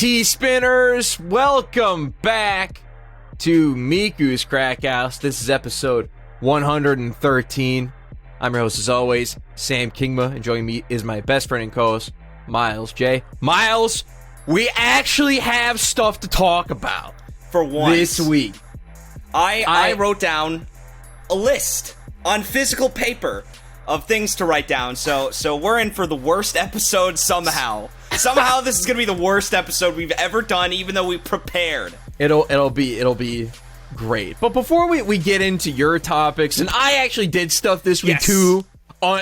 T-Spinners, welcome back to Miku's Crackhouse. This is episode 113. I'm your host, as always, Sam Kingma, and joining me is my best friend and co-host, Myles J. Myles, we actually have stuff to talk about for once this week. I wrote down a list on physical paper of things to write down, so we're in for the worst episode somehow. Somehow this is gonna be the worst episode we've ever done, even though we prepared. It'll be great. But before we get into your topics, and I actually did stuff this week too.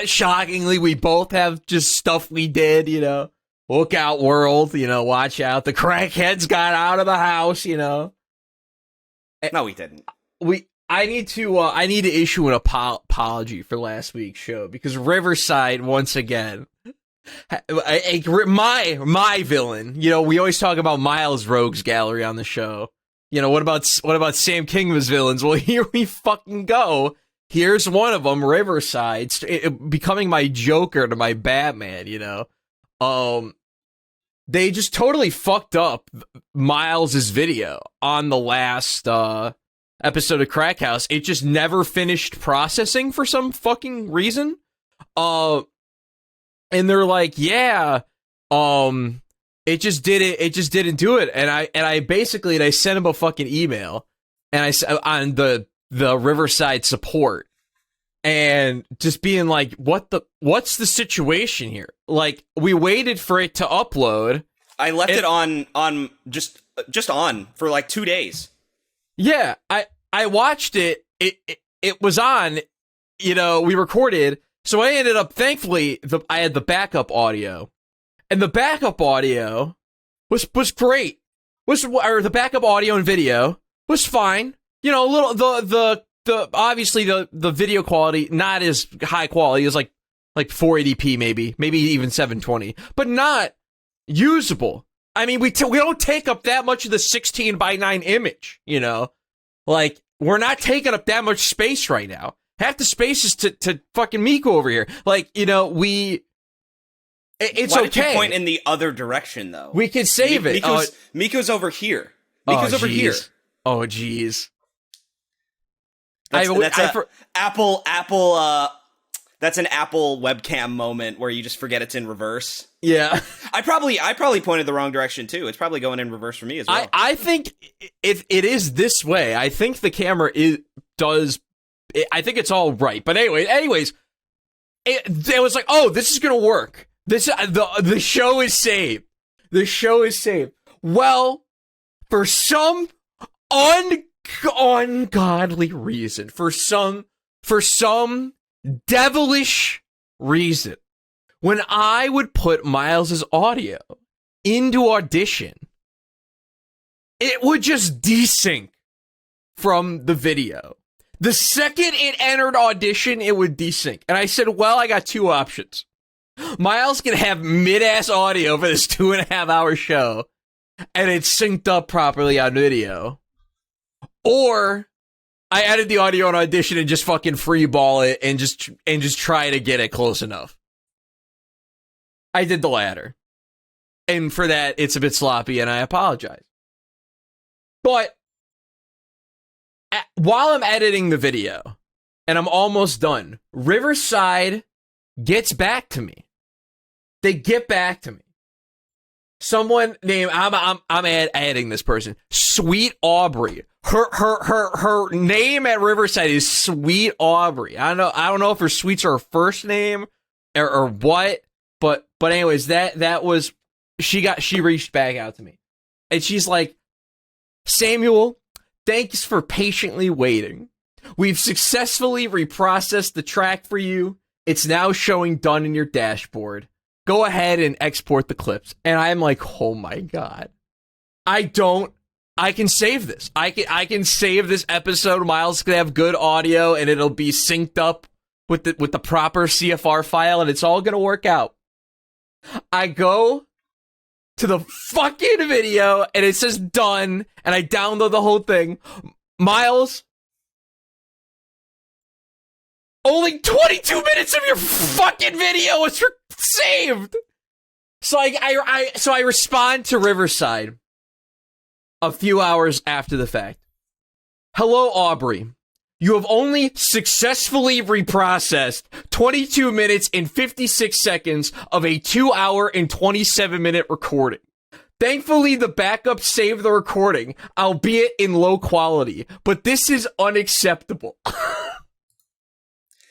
Shockingly, we both have just stuff we did, Look out, world, watch out. The crackheads got out of the house, No, we didn't. I need to issue an apology for last week's show because Riverside once again, my villain. We always talk about Myles' rogues gallery on the show. What about Sam Kingma's villains? Well, here we fucking go. Here's one of them, Riverside, becoming my Joker to my Batman. They just totally fucked up Myles' video on the last episode of Crackhouse. It just never finished processing for some fucking reason. And they're like, it just didn't do it. And I sent him a fucking email, and I said on the Riverside support, and just being like, what's the situation here? Like, we waited for it to upload. I left it on just on for like 2 days. Yeah, I watched it. It was on. We recorded. So I ended up, thankfully, I had the backup audio, and the backup audio was great. Or the backup audio and video was fine. A little the obviously the video quality not as high quality as like 480p maybe even 720, but not usable. I mean, we don't take up that much of the 16:9 image. Like, we're not taking up that much space right now. Half the space is to fucking Miku over here. Like, it's Why okay. Did you point in the other direction, though? We can save it. Miku's over here. Miku's over here. Oh, jeez. Apple. That's an Apple webcam moment where you just forget it's in reverse. Yeah. I probably pointed the wrong direction too. It's probably going in reverse for me as well. I think it is this way. I think the camera I think it's all right. But anyways, it was like, oh, this is gonna work. The show is saved. The show is saved. Well, for some ungodly reason, for some devilish reason, when I would put Myles' audio into Audition, it would just desync from the video. The second it entered Audition, it would desync. And I said, well, I got two options. Myles can have mid-ass audio for this 2.5 hour show, and it's synced up properly on video. Or I added the audio on Audition and just fucking freeball it and just try to get it close enough. I did the latter. And for that, it's a bit sloppy, and I apologize. But while I'm editing the video, and I'm almost done, Riverside gets back to me. They get back to me. Someone named, I'm adding this person, Sweet Aubrey. Her name at Riverside is Sweet Aubrey. I don't know if her sweets are her first name or what, but anyways, that was, she reached back out to me, and she's like, Samuel, thanks for patiently waiting. We've successfully reprocessed the track for you. It's now showing done in your dashboard. Go ahead and export the clips. And I'm like, oh my God. I can save this. I can save this episode. Myles can have good audio, and it'll be synced up with the proper CFR file, and it's all gonna work out. I go to the fucking video, and it says done, and I download the whole thing. Myles, only 22 minutes of your fucking video was saved. So I respond to Riverside a few hours after the fact. Hello, Aubrey. You have only successfully reprocessed 22 minutes and 56 seconds of a 2-hour and 27-minute recording. Thankfully, the backup saved the recording, albeit in low quality, but this is unacceptable.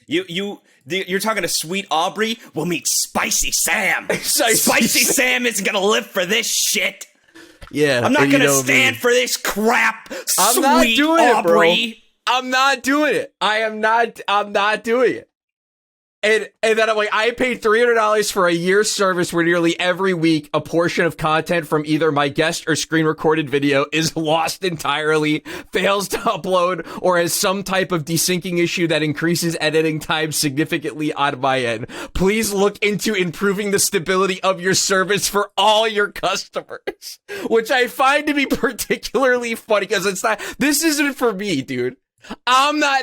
You're talking to Sweet Aubrey? We'll meet Spicy Sam. Spicy Sam isn't gonna live for this shit. Yeah, I'm not gonna stand for this crap. I'm not doing Aubrey. it, bro. I'm not doing it. I'm not doing it. And then I'm like, I paid $300 for a year's service where nearly every week a portion of content from either my guest or screen recorded video is lost entirely, fails to upload, or has some type of desyncing issue that increases editing time significantly on my end. Please look into improving the stability of your service for all your customers. Which I find to be particularly funny because this isn't for me, dude.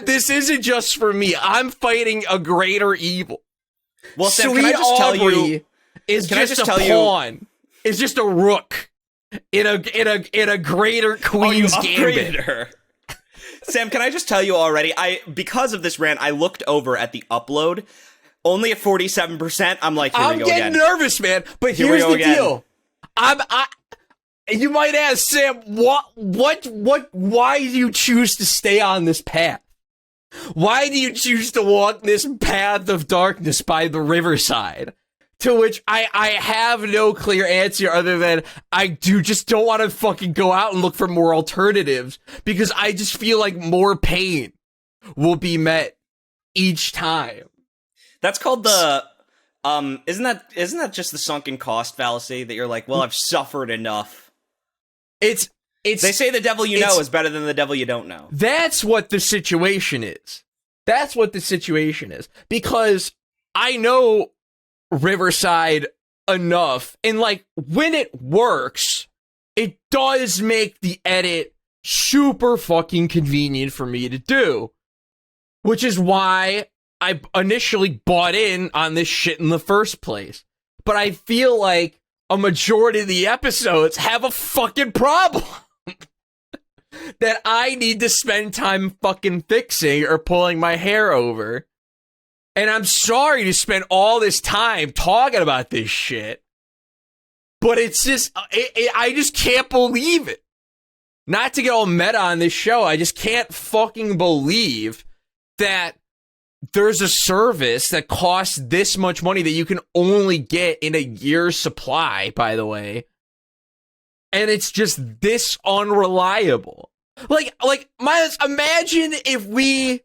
This isn't just for me. I'm fighting a greater evil. Well, Sam, Sweet can I just tell you? Is just a pawn. Is just a rook in a greater queen's gambit. Her. Sam, can I just tell you already? Because of this rant, I looked over at the upload. Only at 47%. I'm like, here we go again. I'm getting nervous, man. But here's the deal. You might ask, Sam, why do you choose to stay on this path? Why do you choose to walk this path of darkness by the Riverside? To which I have no clear answer other than I don't want to fucking go out and look for more alternatives because I just feel like more pain will be met each time. That's called the, isn't that just the sunken cost fallacy that you're like, well, I've suffered enough. It's they say the devil you know is better than the devil you don't know. That's what the situation is. Because I know Riverside enough, and like when it works, it does make the edit super fucking convenient for me to do. Which is why I initially bought in on this shit in the first place. But I feel like a majority of the episodes have a fucking problem that I need to spend time fucking fixing or pulling my hair over. And I'm sorry to spend all this time talking about this shit, but it's just, I just can't believe it. Not to get all meta on this show, I just can't fucking believe that there's a service that costs this much money that you can only get in a year's supply, by the way. And it's just this unreliable. Like, Myles, imagine if we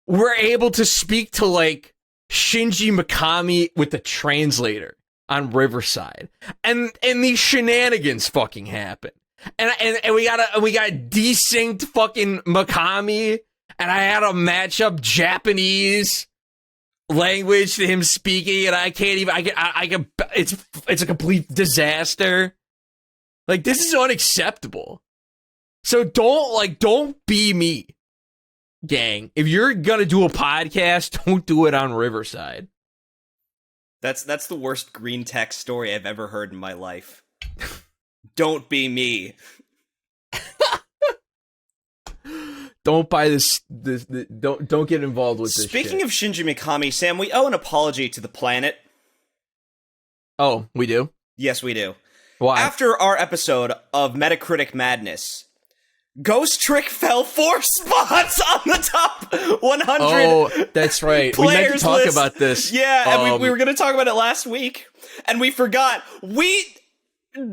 were able to speak to, like, Shinji Mikami with the translator on Riverside. And these shenanigans fucking happen. And we got desynced fucking Mikami. And I had to match up Japanese language to him speaking, and I can't even. It's a complete disaster. Like, this is unacceptable. So don't be me, gang. If you're gonna do a podcast, don't do it on Riverside. That's the worst green text story I've ever heard in my life. Don't be me. Don't buy this. Don't get involved with this. Speaking of Shinji Mikami, Sam, we owe an apology to the planet. Oh, we do? Yes, we do. Why? After our episode of Metacritic Madness, Ghost Trick fell 4 spots on the top 100. Oh, that's right. We meant to talk list. about this. Yeah, and we were going to talk about it last week, and we forgot. We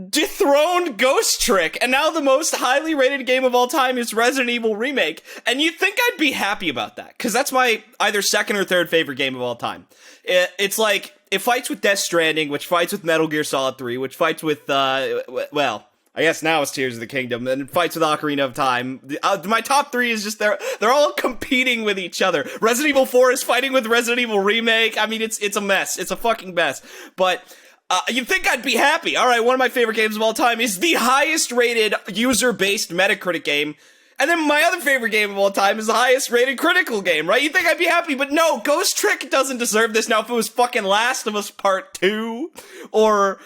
dethroned Ghost Trick, and now the most highly rated game of all time is Resident Evil Remake, and you'd think I'd be happy about that, because that's my either second or third favorite game of all time. It's like, it fights with Death Stranding, which fights with Metal Gear Solid 3, which fights with, well, I guess now it's Tears of the Kingdom, and it fights with Ocarina of Time. My top 3 is just, they're all competing with each other. Resident Evil 4 is fighting with Resident Evil Remake. I mean, it's a mess. It's a fucking mess. But you'd think I'd be happy. All right, one of my favorite games of all time is the highest rated user-based Metacritic game, And then my other favorite game of all time is the highest rated critical game, right? You'd think I'd be happy, but no, Ghost Trick doesn't deserve this. Now, if it was fucking Last of Us Part 2, or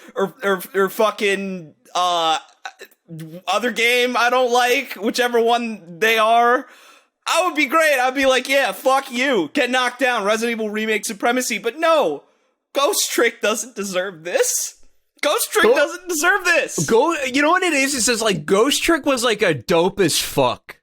fucking, other game I don't like, whichever one they are, I would be great. I'd be like, yeah, fuck you. Get knocked down. Resident Evil Remake supremacy. But no, Ghost Trick doesn't deserve this. Ghost Trick doesn't deserve this. You know what it is? It says like Ghost Trick was like a dope as fuck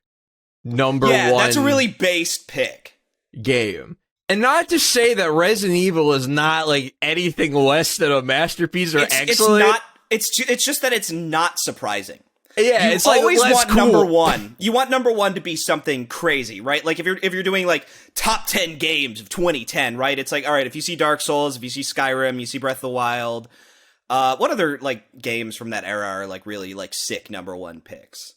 number one. Yeah, that's a really based pick. Game. And not to say that Resident Evil is not like anything less than a masterpiece or excellent. It's just that it's not surprising. Yeah, you it's like always want cool. number one. You want number one to be something crazy, right? Like if you're doing like top 10 games of 2010, right? It's like, all right, if you see Dark Souls, if you see Skyrim, you see Breath of the Wild. What other like games from that era are like really like sick number one picks?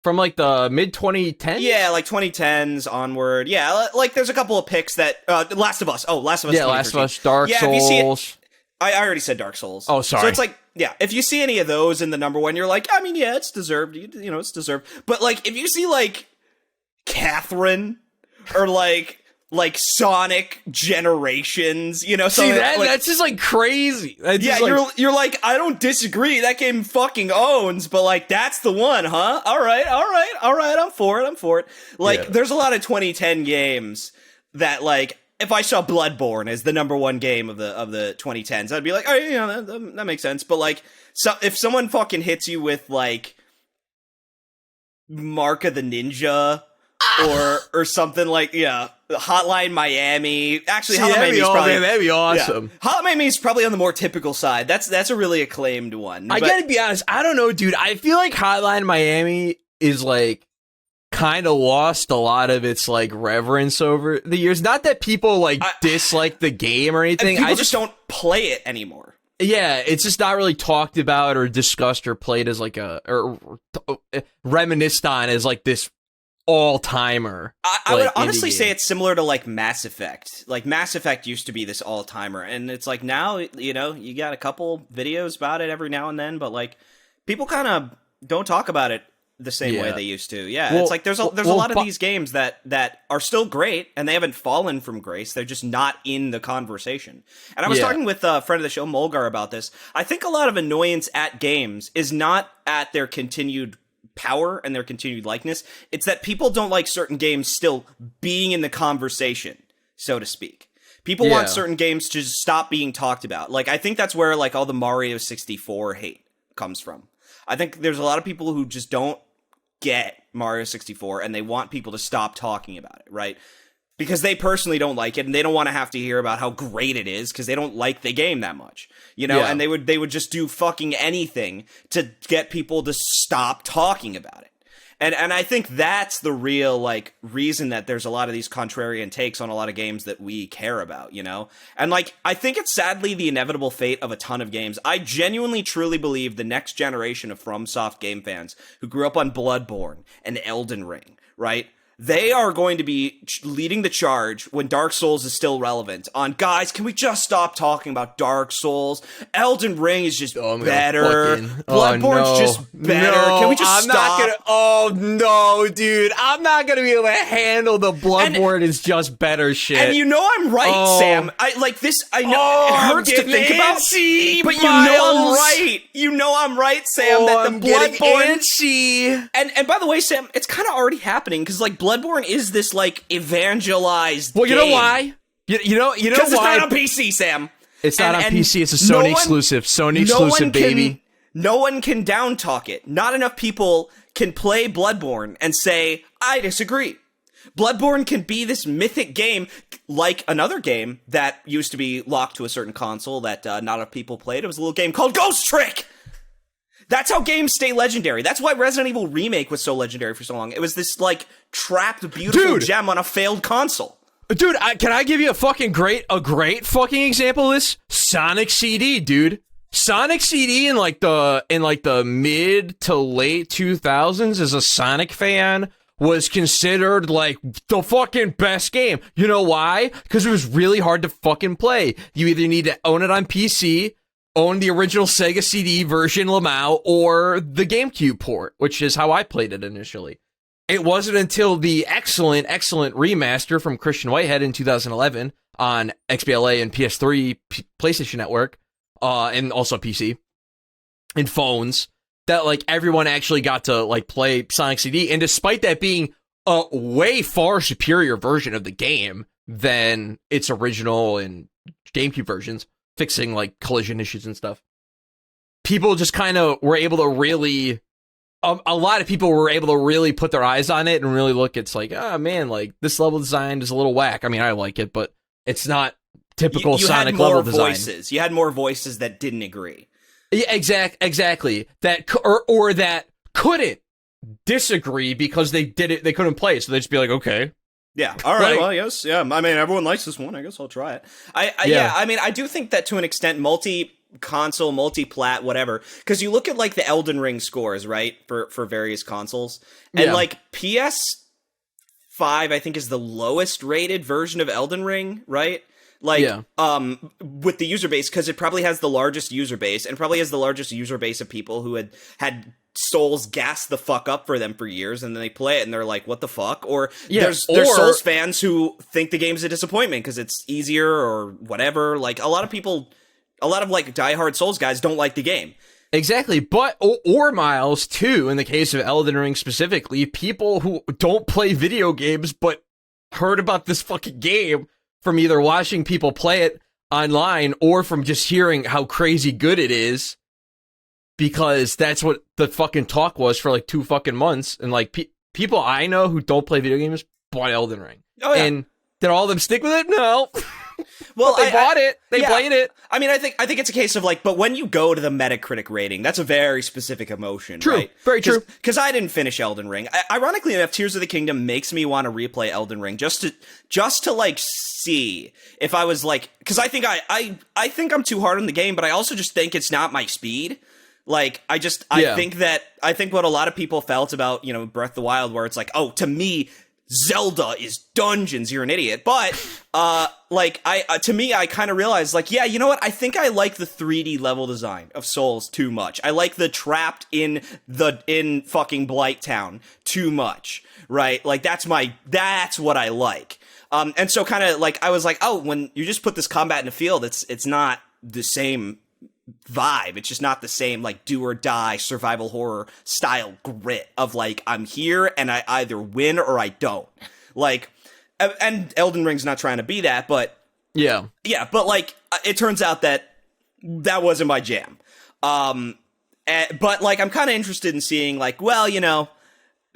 From like the mid 2010s? Yeah, like 2010s onward. Yeah, like there's a couple of picks that Last of Us. Oh, Last of Us. Yeah, Last of Us, Dark Souls. I already said Dark Souls. Oh, sorry. So it's like, yeah, if you see any of those in the number one, you're like, I mean, yeah, it's deserved. You know, it's deserved. But like, if you see like Catherine or like Sonic Generations, you know, see that's just like crazy. That's yeah, just you're like, I don't disagree. That game fucking owns, but like, that's the one, huh? All right. I'm for it. Like, there's a lot of 2010 games that like, if I saw Bloodborne as the number one game of the 2010s, I'd be like, oh, yeah, that makes sense. But like, so if someone fucking hits you with like Mark of the Ninja or something like, yeah, Hotline Miami. Actually, Hotline Miami is probably that'd be awesome. Yeah. Hotline Miami is probably on the more typical side. That's a really acclaimed one. I gotta be honest, I don't know, dude. I feel like Hotline Miami is like kind of lost a lot of its like reverence over the years. Not that people like dislike the game or anything. People just don't play it anymore. Yeah, it's just not really talked about or discussed or played as like or reminisced on as like this all-timer. I would honestly say it's similar to like Mass Effect. Like Mass Effect used to be this all-timer, and it's like now, you know, you got a couple videos about it every now and then, but like people kind of don't talk about it the same way they used to. Yeah, well, it's like there's a lot of these games that are still great and they haven't fallen from grace. They're just not in the conversation. And I was talking with a friend of the show, Mulgar, about this. I think a lot of annoyance at games is not at their continued power and their continued likeness. It's that people don't like certain games still being in the conversation, so to speak. People want certain games to just stop being talked about. Like, I think that's where like all the Mario 64 hate comes from. I think there's a lot of people who just don't get Mario 64 and they want people to stop talking about it, right? Because they personally don't like it and they don't want to have to hear about how great it is because they don't like the game that much, you know? And they would just do fucking anything to get people to stop talking about it. And I think that's the real, like, reason that there's a lot of these contrarian takes on a lot of games that we care about, you know? And, like, I think it's sadly the inevitable fate of a ton of games. I genuinely, truly believe the next generation of FromSoft game fans who grew up on Bloodborne and Elden Ring, right? They are going to be leading the charge when Dark Souls is still relevant on, guys, can we just stop talking about Dark Souls? Elden Ring is just better. Bloodborne's just better. Can we just stop? Oh, no, dude. I'm not going to be able to handle the Bloodborne is just better shit. And you know I'm right, Sam. I like this. I know it hurts to think about, but you know I'm right. You know I'm right, Sam, that the Bloodborne... And by the way, Sam, it's kind of already happening because, like, Bloodborne is this like evangelized. Well, you know why? You know why? Because it's not on PC, Sam. It's not on PC. It's a Sony exclusive. Sony exclusive, baby. No one can down talk it. Not enough people can play Bloodborne and say, I disagree. Bloodborne can be this mythic game, like another game that used to be locked to a certain console that not enough people played. It was a little game called Ghost Trick. That's how games stay legendary. That's why Resident Evil Remake was so legendary for so long. It was this, like, trapped, beautiful gem on a failed console. Dude, can I give you a great fucking example of this? Sonic CD, dude. Sonic CD in the mid to late 2000s as a Sonic fan was considered, like, the fucking best game. You know why? Because it was really hard to fucking play. You either need to own it on PC own the original Sega CD version Lamau or the GameCube port, which is how I played it initially. It wasn't until the excellent remaster from Christian Whitehead in 2011 on XBLA and PS3, PlayStation Network, and also PC and phones that like everyone actually got to like play Sonic CD. And despite that being a way far superior version of the game than its original and GameCube versions, fixing like collision issues and stuff, people just kind of were able to really, a lot of people were able to really put their eyes on it and really look. It's like, oh man, like this level design is a little whack. I mean, I like it, but it's not typical Sonic level design. You had more voices that didn't agree. Yeah, exactly. That or that couldn't disagree because they couldn't play it, so they'd just be like, okay. Yeah. All right. Well, yes. Yeah. I mean, everyone likes this one. I guess I'll try it. Yeah. I mean, I do think that to an extent, multi-console, multi-plat, whatever. Because you look at like the Elden Ring scores, right, for various consoles, and like PS5, I think is the lowest rated version of Elden Ring, right? Like, with the user base, because it probably has the largest user base, and probably has the largest user base of people who had Souls gas the fuck up for them for years, and then they play it and they're like, what the fuck? Or there's Souls fans who think the game's a disappointment because it's easier or whatever. Like, a lot of like diehard Souls guys don't like the game. Exactly, but or Myles too, in the case of Elden Ring specifically, people who don't play video games but heard about this fucking game from either watching people play it online or from just hearing how crazy good it is, because that's what the fucking talk was for like 2 fucking months. And like people I know who don't play video games bought Elden Ring. Oh, yeah. And did all of them stick with it? No. Well, they bought it. They played it. I mean, I think it's a case of like, but when you go to the Metacritic rating, that's a very specific emotion, true, right? Very true. Because I didn't finish Elden Ring. Ironically enough, Tears of the Kingdom makes me want to replay Elden Ring just to like see if I was like, because I think I think I'm too hard on the game, but I also just think it's not my speed. Like, I think what a lot of people felt about, Breath of the Wild, where it's like, oh, to me, Zelda is dungeons, you're an idiot. But, to me, I kind of realized, like, yeah, you know what? I think I like the 3D level design of Souls too much. I like the trapped in fucking Blight Town too much, right? Like, that's what I like. And so kind of, like, I was like, oh, when you just put this combat in the field, it's not the same vibe. It's just not the same like do or die survival horror style grit of like, I'm here and I either win or I don't. Like, and Elden Ring's not trying to be that, but yeah, but like it turns out that wasn't my jam. But like I'm kind of interested in seeing like, well,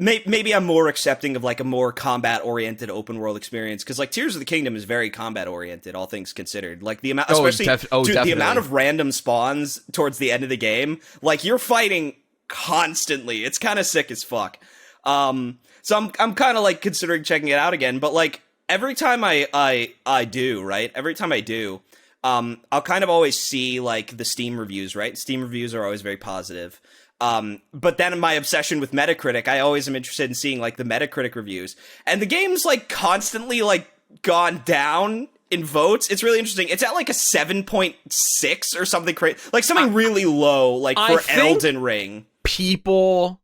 maybe I'm more accepting of like a more combat-oriented open-world experience, because like Tears of the Kingdom is very combat-oriented, all things considered. Like the amount, especially the amount of random spawns towards the end of the game, like you're fighting constantly. It's kind of sick as fuck. So I'm kind of like considering checking it out again. But like every time I do, right? Every time I do, I'll kind of always see like the Steam reviews, right? Steam reviews are always very positive. But then in my obsession with Metacritic, I always am interested in seeing like the Metacritic reviews, and the game's like constantly like gone down in votes. It's really interesting. It's at like a 7.6 or something crazy, like something really low, like for Elden Ring. People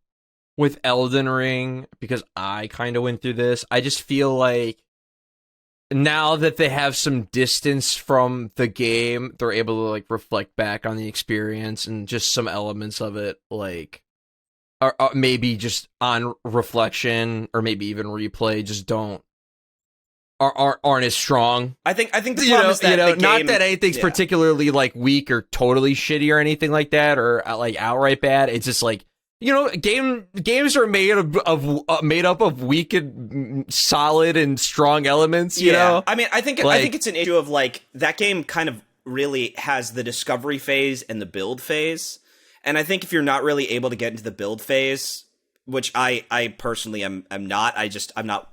with Elden Ring, because I kind of went through this, I just feel like now that they have some distance from the game, they're able to like reflect back on the experience, and just some elements of it like are maybe just on reflection or maybe even replay just aren't as strong. I think the problem is that the game, not that anything's particularly like weak or totally shitty or anything like that, or like outright bad. It's just like, games are made up of weak and solid and strong elements. You know, I mean, I think it's an issue of like that game kind of really has the discovery phase and the build phase, and I think if you're not really able to get into the build phase, which I personally am not, I'm not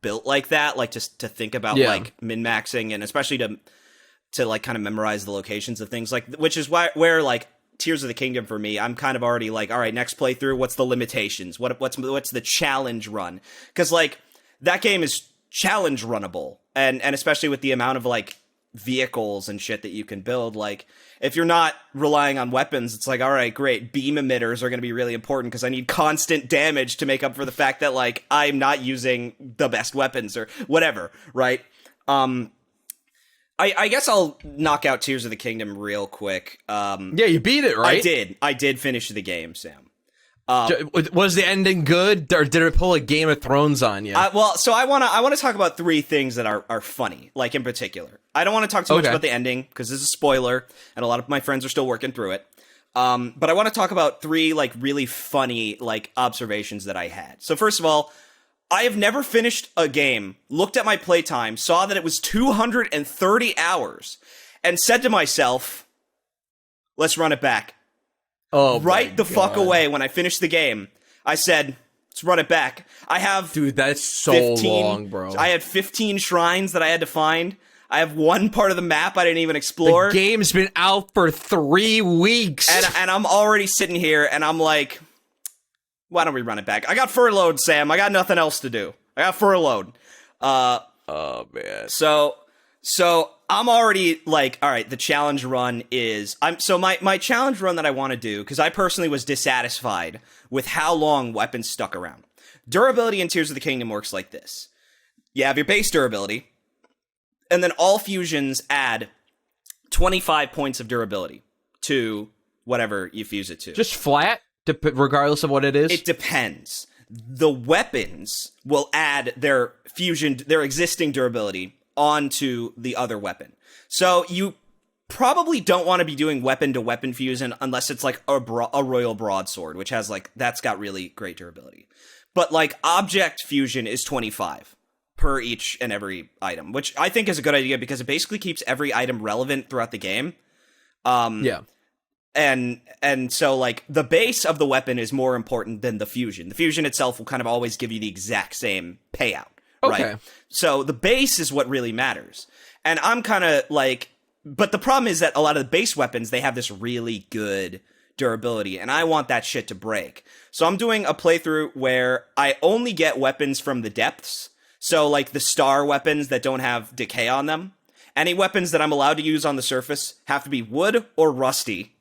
built like that, like just to think about like min-maxing, and especially to like kind of memorize the locations of things, like, which is where like Tears of the Kingdom for me, I'm kind of already like, all right, next playthrough, what's the limitations? What's the challenge run? Because like that game is challenge runnable, and especially with the amount of like vehicles and shit that you can build. Like, if you're not relying on weapons, it's like, all right, great, beam emitters are going to be really important because I need constant damage to make up for the fact that, like, I'm not using the best weapons or whatever, right? I guess I'll knock out Tears of the Kingdom real quick. Yeah, you beat it, right? I did finish the game, Sam. Was the ending good, or did it pull a Game of Thrones on you? Well, so I want to talk about 3 things that are funny, like, in particular. I don't want to talk too much about the ending, because this is a spoiler, and a lot of my friends are still working through it. But I want to talk about 3, like, really funny, like, observations that I had. So first of all, I have never finished a game, looked at my playtime, saw that it was 230 hours, and said to myself, let's run it back. Oh, right the fuck away when I finished the game, I said, let's run it back. I have... Dude, that's so 15, long, bro. I had 15 shrines that I had to find. I have one part of the map I didn't even explore. The game's been out for 3 weeks. And I'm already sitting here, and I'm like, why don't we run it back? I got furloughed, Sam. I got nothing else to do. I got furloughed. Oh, man. So I'm already like, all right, the challenge run is... my challenge run that I want to do, because I personally was dissatisfied with how long weapons stuck around. Durability in Tears of the Kingdom works like this. You have your base durability, and then all fusions add 25 points of durability to whatever you fuse it to. Just flat, regardless of what it is? It depends. The weapons will add their existing durability onto the other weapon. So you probably don't want to be doing weapon-to-weapon fusion unless it's like a Royal Broadsword, which has like, that's got really great durability. But like object fusion is 25 per each and every item, which I think is a good idea because it basically keeps every item relevant throughout the game. Yeah. And so, like, the base of the weapon is more important than the fusion. The fusion itself will kind of always give you the exact same payout, right? Okay. So the base is what really matters. And I'm kind of like... But the problem is that a lot of the base weapons, they have this really good durability, and I want that shit to break. So I'm doing a playthrough where I only get weapons from the depths. So, like, the star weapons that don't have decay on them. Any weapons that I'm allowed to use on the surface have to be wood or rusty.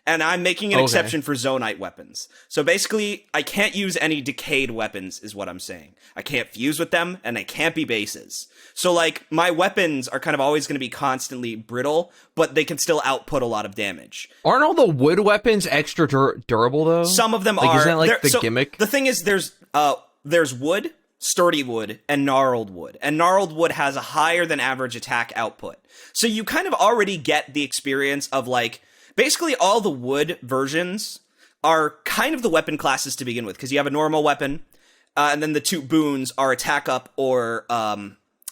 And I'm making an exception for Zonite weapons. So basically, I can't use any decayed weapons, is what I'm saying. I can't fuse with them, and they can't be bases. So, like, my weapons are kind of always going to be constantly brittle, but they can still output a lot of damage. Aren't all the wood weapons extra durable, though? Some of them are. Isn't that, like, the gimmick? The thing is, there's wood, sturdy wood, and gnarled wood. And gnarled wood has a higher than average attack output. So you kind of already get the experience of, like... Basically, all the wood versions are kind of the weapon classes to begin with, because you have a normal weapon, and then the 2 boons are attack up or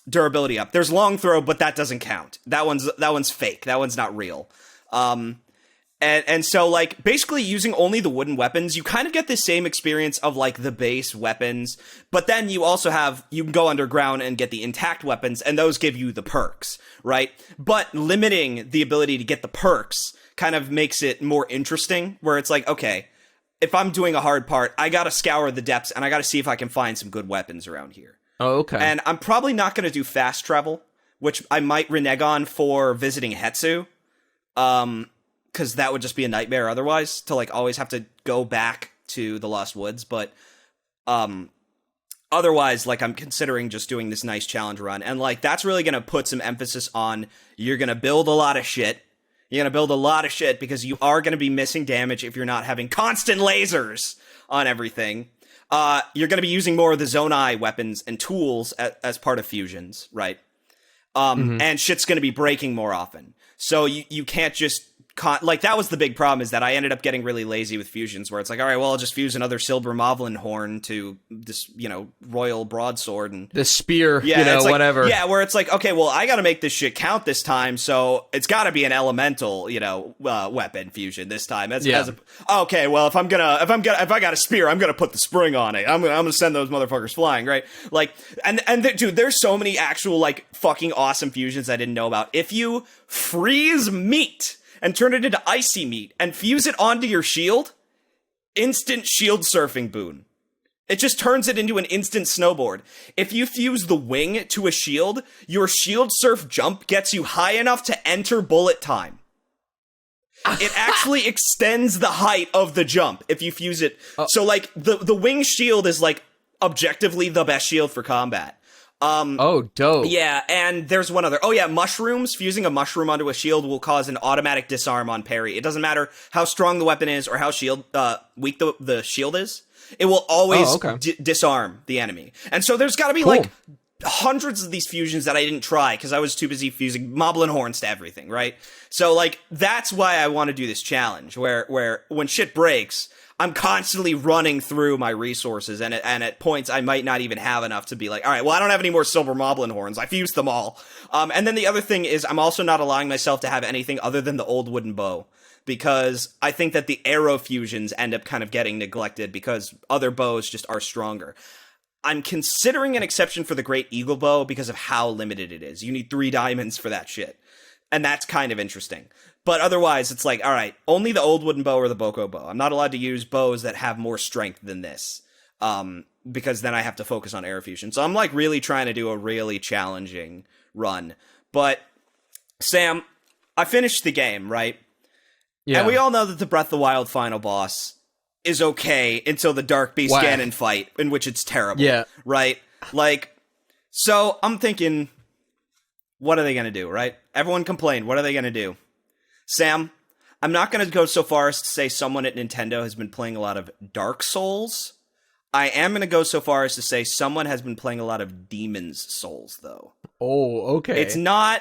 durability up. There's long throw, but that doesn't count. That one's fake. That one's not real. And so, like, basically using only the wooden weapons, you kind of get the same experience of, like, the base weapons, but then you also you can go underground and get the intact weapons, and those give you the perks, right? But limiting the ability to get the perks kind of makes it more interesting, where it's like, okay, if I'm doing a hard part, I gotta scour the depths, and I gotta see if I can find some good weapons around here. Oh, okay. And I'm probably not gonna do fast travel, which I might renege on for visiting Hetsu, because that would just be a nightmare otherwise, to, like, always have to go back to the Lost Woods, but, otherwise, like, I'm considering just doing this nice challenge run, and, like, that's really gonna put some emphasis on, you're gonna build a lot of shit. You're going to build a lot of shit because you are going to be missing damage if you're not having constant lasers on everything. You're going to be using more of the Zonai weapons and tools as part of fusions, right? And shit's going to be breaking more often. So you can't just... like, that was the big problem, is that I ended up getting really lazy with fusions, where it's like, all right, well, I'll just fuse another Silver Moblin horn to this, Royal Broadsword and... The spear, like, whatever. Yeah, where it's like, okay, well, I gotta make this shit count this time, so it's gotta be an elemental, weapon fusion this time. Okay, well, if I got a spear, I'm gonna put the spring on it. I'm gonna send those motherfuckers flying, right? Like, dude, there's so many actual, like, fucking awesome fusions I didn't know about. If you freeze meat and turn it into icy meat and fuse it onto your shield, instant shield surfing boon. It just turns it into an instant snowboard. If you fuse the wing to a shield, your shield surf jump gets you high enough to enter bullet time. It actually extends the height of the jump if you fuse it. So, like, the wing shield is, like, objectively the best shield for combat. Dope. Yeah, and there's one other. Oh, yeah, mushrooms. Fusing a mushroom onto a shield will cause an automatic disarm on parry. It doesn't matter how strong the weapon is or how weak the shield is. It will always disarm the enemy. And so there's got to be, like, hundreds of these fusions that I didn't try because I was too busy fusing moblin horns to everything, right? So, like, that's why I want to do this challenge, where when shit breaks, I'm constantly running through my resources, and at points I might not even have enough to be like, all right, well, I don't have any more silver moblin horns. I fused them all. And then the other thing is I'm also not allowing myself to have anything other than the old wooden bow, because I think that the arrow fusions end up kind of getting neglected because other bows just are stronger. I'm considering an exception for the Great Eagle Bow because of how limited it is. You need 3 diamonds for that shit. And that's kind of interesting. But otherwise, it's like, all right, only the old wooden bow or the Boko bow. I'm not allowed to use bows that have more strength than this. Because then I have to focus on arrow fusion. So I'm like really trying to do a really challenging run. But, Sam, I finished the game, right? Yeah. And we all know that the Breath of the Wild final boss is okay until the Dark Beast Ganon fight, in which it's terrible. Yeah. Right? Like, so I'm thinking, what are they going to do, right? Everyone complained. What are they going to do? Sam, I'm not going to go so far as to say someone at Nintendo has been playing a lot of Dark Souls. I am going to go so far as to say someone has been playing a lot of Demon's Souls, though. Oh, okay. It's not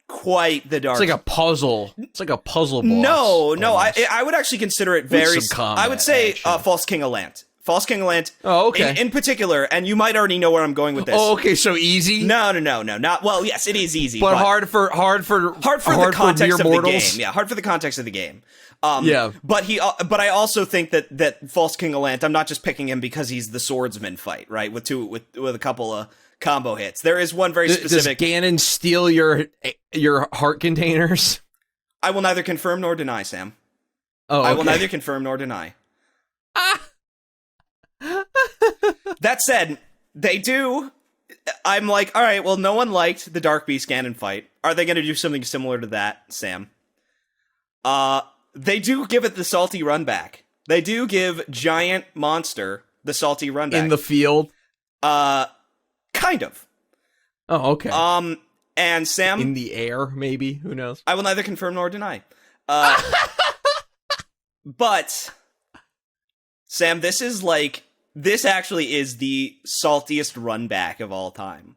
quite the Dark. It's like a puzzle. It's like a puzzle boss. No. I would actually consider it very. I would say False King of Lant. False King of Lant. Oh, okay. In particular, and you might already know where I'm going with this. Oh, okay. So easy? No. Not well. Yes, it is easy, but hard for the context of the game. Yeah, hard for the context of the game. Yeah. But I also think that False King of Lant, I'm not just picking him because he's the swordsman fight, right? With a couple of combo hits. There is one very specific. Does Ganon steal your heart containers? I will neither confirm nor deny, Sam. Oh, okay. I will neither confirm nor deny. That said, they do. I'm like, all right, well, no one liked the Dark Beast Ganon fight. Are they going to do something similar to that, Sam? They do give it the salty run back. They do give Giant Monster the salty run back. In the field? Kind of. Oh, okay. And Sam... In the air, maybe? Who knows? I will neither confirm nor deny. But, Sam, this actually is the saltiest run back of all time.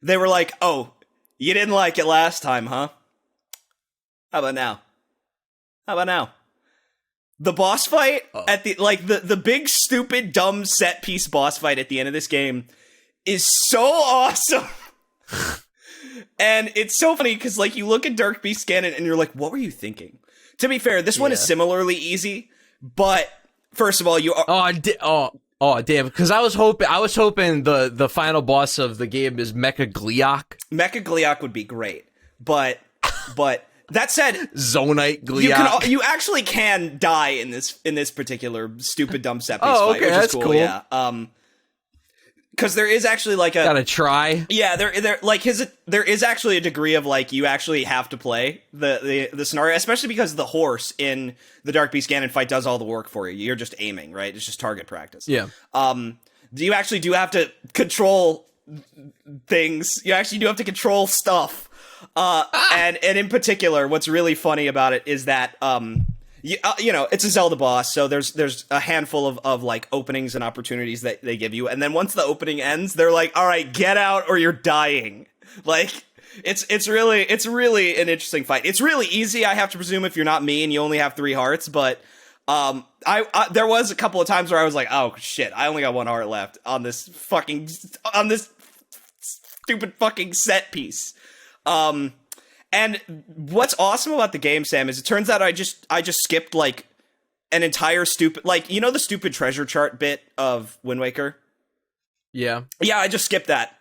They were like, oh, you didn't like it last time, huh? How about now? The boss fight at the big, stupid, dumb set piece boss fight at the end of this game is so awesome. And it's so funny because, like, you look at Dark Beast Ganon and you're like, what were you thinking? To be fair, this one is similarly easy, but first of all, you are... Oh, damn, because I was hoping the final boss of the game is Mecha Gleeok. Mecha Gleeok would be great, but that said, Zonite Gleeok. You actually can die in this particular stupid dumb set piece fight, which that's is cool. Yeah. Because there is actually like a... Gotta try. Yeah, there is actually a degree of like you actually have to play the scenario, especially because the horse in the Dark Beast Ganon fight does all the work for you. You're just aiming, right? It's just target practice. Yeah. You actually do have to control things. You actually do have to control stuff. And in particular, what's really funny about it is that you know, it's a Zelda boss, so there's a handful of like openings and opportunities that they give you, and then once the opening ends, they're like, all right, get out or you're dying. Like, it's really an interesting fight. It's really easy, I have to presume, if you're not me and you only have 3 hearts, but I there was a couple of times where I was like, oh shit, I only got 1 heart left on this stupid fucking set piece. And what's awesome about the game, Sam, is it turns out I just skipped like an entire stupid, like, you know, the stupid treasure chart bit of Wind Waker? Yeah. Yeah, I just skipped that.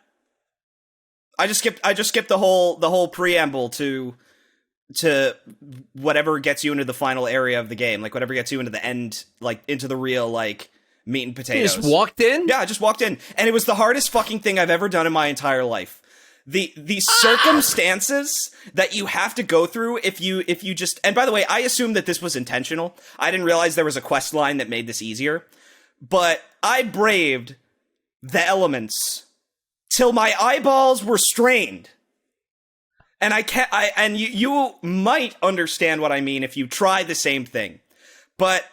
I just skipped the whole preamble to whatever gets you into the final area of the game, like whatever gets you into the end, like into the real like meat and potatoes. You just walked in? Yeah, I just walked in, and it was the hardest fucking thing I've ever done in my entire life. The circumstances that you have to go through if you just, and by the way, I assume that this was intentional. I didn't realize there was a quest line that made this easier, but I braved the elements till my eyeballs were strained. And you might understand what I mean if you try the same thing. But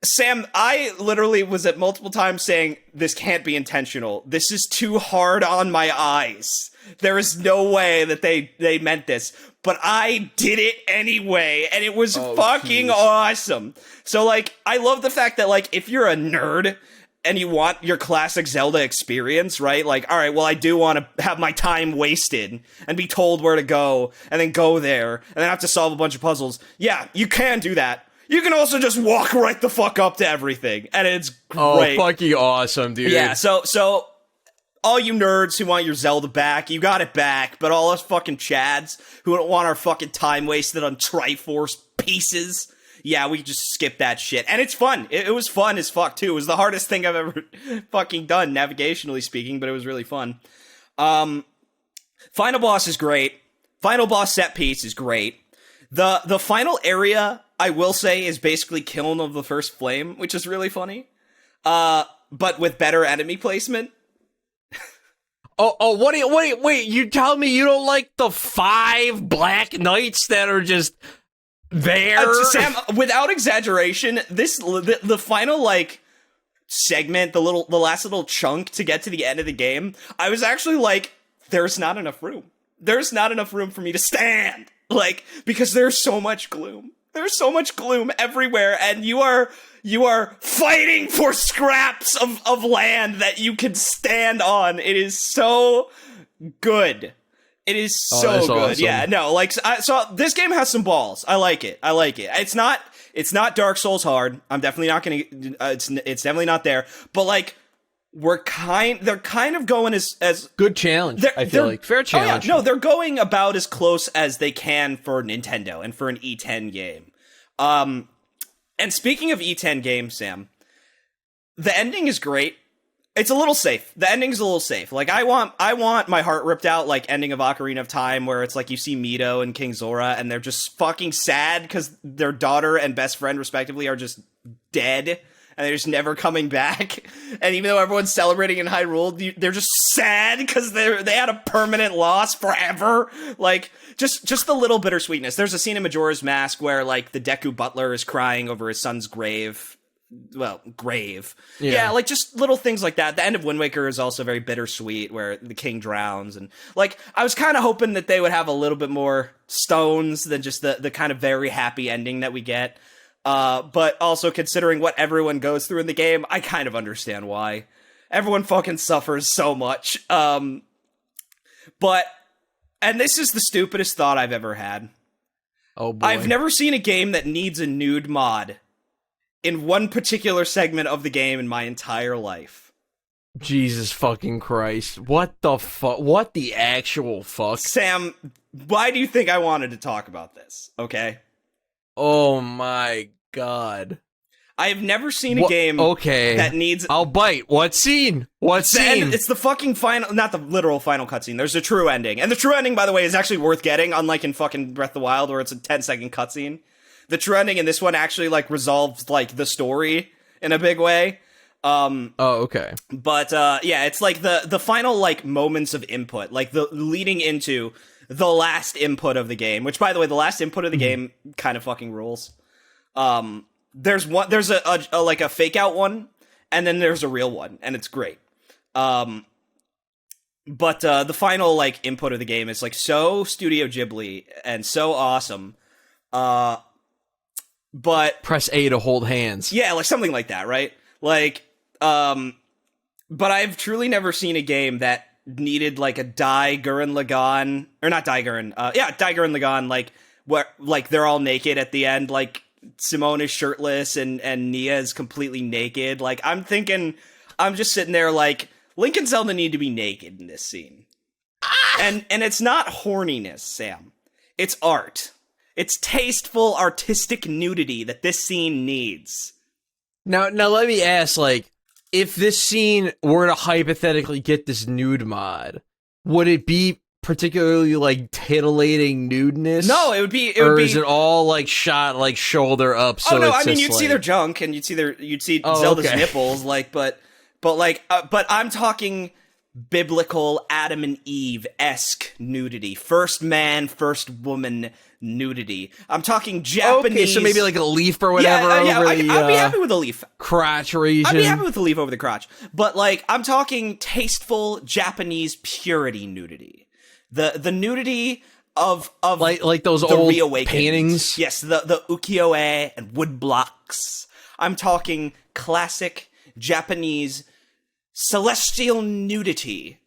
Sam, I literally was at multiple times saying, this can't be intentional. This is too hard on my eyes. There is no way that they meant this. But I did it anyway, and it was fucking awesome. So, like, I love the fact that, like, if you're a nerd and you want your classic Zelda experience, right? Like, all right, well, I do want to have my time wasted and be told where to go, and then go there, and then have to solve a bunch of puzzles. Yeah, you can do that. You can also just walk right the fuck up to everything, and it's great. Oh, fucking awesome, dude. Yeah, so all you nerds who want your Zelda back, you got it back, but all us fucking chads who don't want our fucking time wasted on Triforce pieces, yeah, we just skip that shit. And it's fun. It was fun as fuck, too. It was the hardest thing I've ever fucking done, navigationally speaking, but it was really fun. Final boss is great. Final boss set piece is great. The final area, I will say, is basically Kiln of the First Flame, which is really funny. But with better enemy placement. Wait, you tell me you don't like the 5 Black Knights that are just there? Sam, without exaggeration, the final, like, segment, the last little chunk to get to the end of the game, I was actually like, there's not enough room. There's not enough room for me to stand. Like, because there's so much gloom. There's so much gloom everywhere, and you are fighting for scraps of land that you can stand on. It is so good. It is so good. Awesome. Yeah, no, like, so this game has some balls. I like it. It's not Dark Souls hard. I'm definitely not gonna. It's definitely not there. But like, they're kind of going as good challenge. I feel like fair challenge. Oh yeah, no, they're going about as close as they can for Nintendo and for an E10 game. And speaking of E10 games, Sam, the ending is great. It's a little safe. The ending's a little safe. Like, I want my heart ripped out, like ending of Ocarina of Time, where it's like you see Mito and King Zora, and they're just fucking sad because their daughter and best friend, respectively, are just dead. And they're just never coming back. And even though everyone's celebrating in Hyrule, they're just sad because they had a permanent loss forever. Like, just the little bittersweetness. There's a scene in Majora's Mask where, like, the Deku Butler is crying over his son's grave. Well, grave. Yeah, like, just little things like that. The end of Wind Waker is also very bittersweet, where the king drowns. And, like, I was kind of hoping that they would have a little bit more stones than just the kind of very happy ending that we get. But also considering what everyone goes through in the game, I kind of understand why. Everyone fucking suffers so much. And this is the stupidest thought I've ever had. Oh boy. I've never seen a game that needs a nude mod in one particular segment of the game in my entire life. Jesus fucking Christ. What the fuck? What the actual fuck? Sam, why do you think I wanted to talk about this? Okay? Oh my god. I have never seen a game that needs... I'll bite. What scene? What scene? It's the fucking final... Not the literal final cutscene. There's a true ending. And the true ending, by the way, is actually worth getting, unlike in fucking Breath of the Wild, where it's a 10-second cutscene. The true ending in this one actually, like, resolves, like, the story in a big way. Okay. But, yeah, it's like the final, like, moments of input. Like, the leading into the last input of the game. Which, by the way, the last input of the game kind of fucking rules. There's a fake out one, and then there's a real one, and it's great. But the final, like, input of the game is, like, so Studio Ghibli and so awesome. But press A to hold hands. Yeah, like something like that, right? Like, but I've truly never seen a game that needed, like, a Dai Gurren Lagann, or not Dai Gurren, Dai Gurren Lagann, like, where, like, they're all naked at the end, like, Simone is shirtless and Nia is completely naked. Like, I'm just sitting there like, Link and Zelda need to be naked in this scene. And it's not horniness, Sam. It's art. It's tasteful, artistic nudity that this scene needs. Now let me ask, like, if this scene were to hypothetically get this nude mod, would it be particularly like titillating nudeness? No, it would be. Is it all like shot like shoulder up? So no, it's I mean just, you'd see their junk and you'd see Zelda's nipples, like, but I'm talking biblical Adam and Eve-esque nudity, first man, first woman nudity. I'm talking Japanese. Okay, so maybe like a leaf or whatever. I'd be happy with a leaf. Crotch region. I'd be happy with a leaf over the crotch, but like I'm talking tasteful Japanese purity nudity. The nudity of like those old paintings. Yes, the ukiyo-e and wood blocks. I'm talking classic Japanese celestial nudity.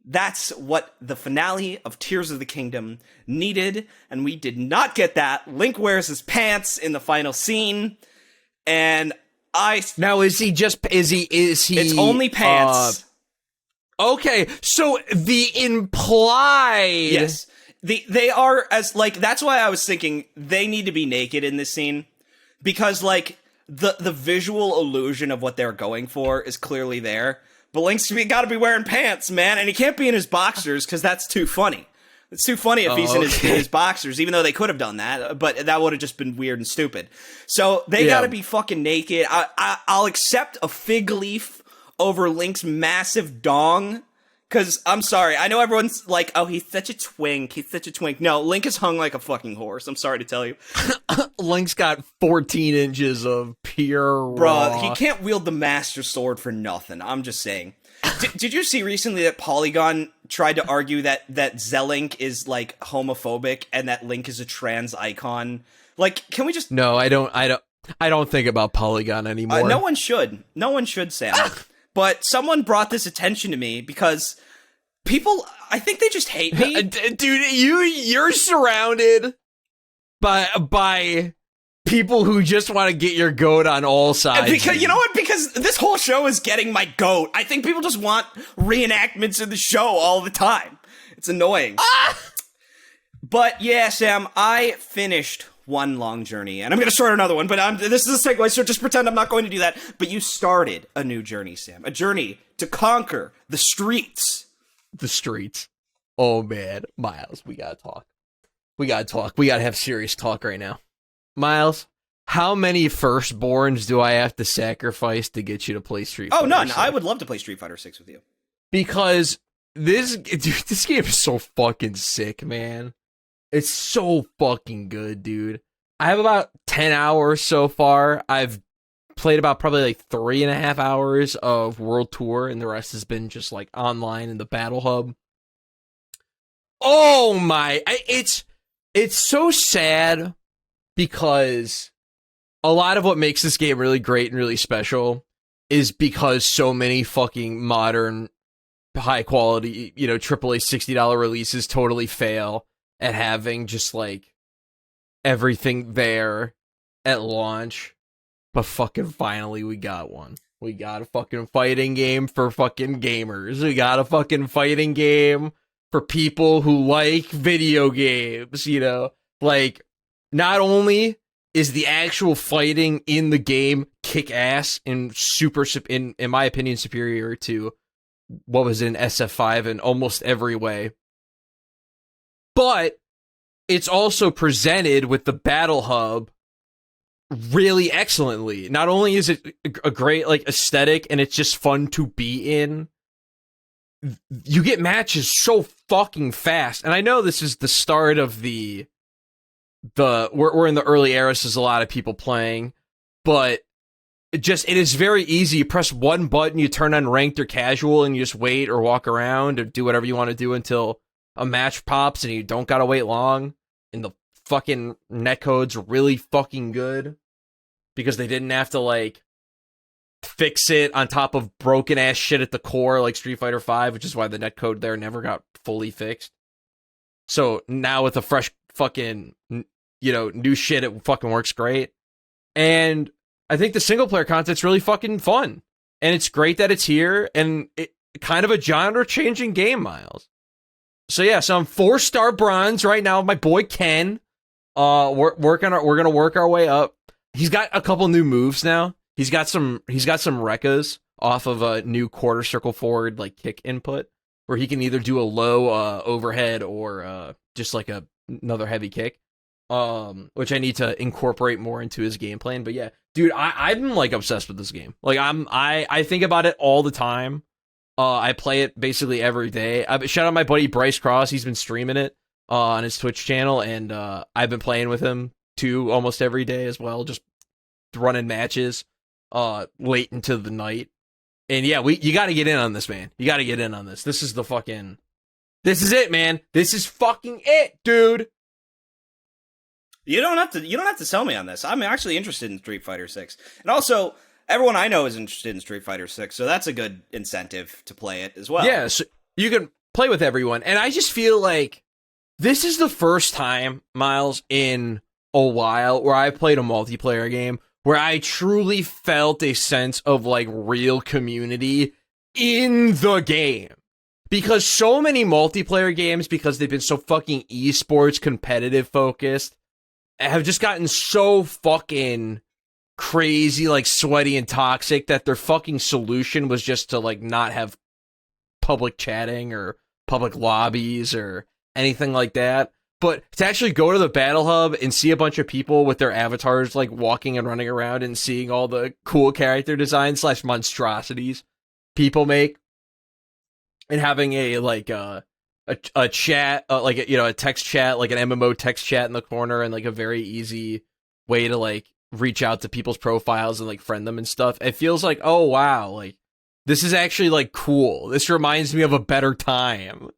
That's what the finale of Tears of the Kingdom needed, and we did not get that. Link wears his pants in the final scene, and now is he? It's only pants. Okay, so the implied... Yes. They are as, like, that's why I was thinking they need to be naked in this scene. Because, like, the visual illusion of what they're going for is clearly there. But Link's gotta be wearing pants, man. And he can't be in his boxers, because that's too funny. It's too funny if he's in his boxers, even though they could have done that. But that would have just been weird and stupid. So they gotta be fucking naked. I'll accept a fig leaf over Link's massive dong, because I'm sorry, I know everyone's like, oh, he's such a twink, no, Link is hung like a fucking horse, I'm sorry to tell you. Link's got 14 inches of pure raw. Bruh, he can't wield the Master Sword for nothing, I'm just saying. Did you see recently that Polygon tried to argue that Zelink is, like, homophobic, and that Link is a trans icon? Like, can we just... No, I don't think about Polygon anymore. No one should, Sam. But someone brought this attention to me because people, I think they just hate me. Dude, you're surrounded by people who just want to get your goat on all sides. Because, you know what? Because this whole show is getting my goat. I think people just want reenactments of the show all the time. It's annoying. But yeah, Sam, I finished one long journey, and I'm going to start another one, but this is a segue, so just pretend I'm not going to do that. But you started a new journey, Sam. A journey to conquer the streets. The streets. Oh, man. Myles, we gotta talk. We gotta have serious talk right now. Myles, how many firstborns do I have to sacrifice to get you to play Street Fighter? Oh, none. I would love to play Street Fighter 6 with you. Because this game is so fucking sick, man. It's so fucking good, dude. I have about 10 hours so far. I've played about probably like 3.5 hours of World Tour, and the rest has been just like online in the Battle Hub. Oh my, it's so sad because a lot of what makes this game really great and really special is because so many fucking modern, high quality, AAA $60 releases totally fail at having just like everything there at launch. But fucking finally we got one. We got a fucking fighting game for fucking gamers. We got a fucking fighting game for people who like video games, Like, not only is the actual fighting in the game kick ass and super, in my opinion, superior to what was in SF5 in almost every way, but it's also presented with the Battle Hub really excellently. Not only is it a great like aesthetic and it's just fun to be in, you get matches so fucking fast. And I know this is the start of we're in the early era, so there's a lot of people playing, but it is very easy. You press one button, you turn on ranked or casual, and you just wait or walk around or do whatever you want to do until a match pops, and you don't gotta wait long. And the fucking netcode's really fucking good because they didn't have to like fix it on top of broken ass shit at the core like Street Fighter 5, which is why the netcode there never got fully fixed. So now with the fresh fucking new shit, it fucking works great. And I think the single player content's really fucking fun. And it's great that it's here, and it kind of a genre changing game, Myles. So yeah, so I'm 4-star bronze right now. My boy Ken. We're gonna work our way up. He's got a couple new moves now. He's got some Rekkas. off of a new quarter circle forward like kick input, where he can either do a low overhead or just like another heavy kick, which I need to incorporate more into his game plan. But yeah, dude, I'm like obsessed with this game. Like I think about it all the time. I play it basically every day. Shout out my buddy Bryce Cross. He's been streaming it on his Twitch channel, and I've been playing with him too almost every day as well, just running matches late into the night. And yeah, you got to get in on this, man. You got to get in on this. This is it, man. This is fucking it, dude. You don't have to sell me on this. I'm actually interested in Street Fighter 6. And also, everyone I know is interested in Street Fighter 6, so that's a good incentive to play it as well. Yeah, so you can play with everyone. And I just feel like this is the first time, Myles, in a while where I played a multiplayer game where I truly felt a sense of like real community in the game. Because so many multiplayer games, because they've been so fucking esports competitive focused, have just gotten so fucking crazy, like sweaty and toxic, that their fucking solution was just to like not have public chatting or public lobbies or anything like that. But to actually go to the battle hub and see a bunch of people with their avatars like walking and running around and seeing all the cool character designs / monstrosities people make, and having a like a chat, like a text chat, like an MMO text chat in the corner, and like a very easy way to like reach out to people's profiles and like friend them and stuff. It feels like, oh wow, like this is actually like cool. This reminds me of a better time.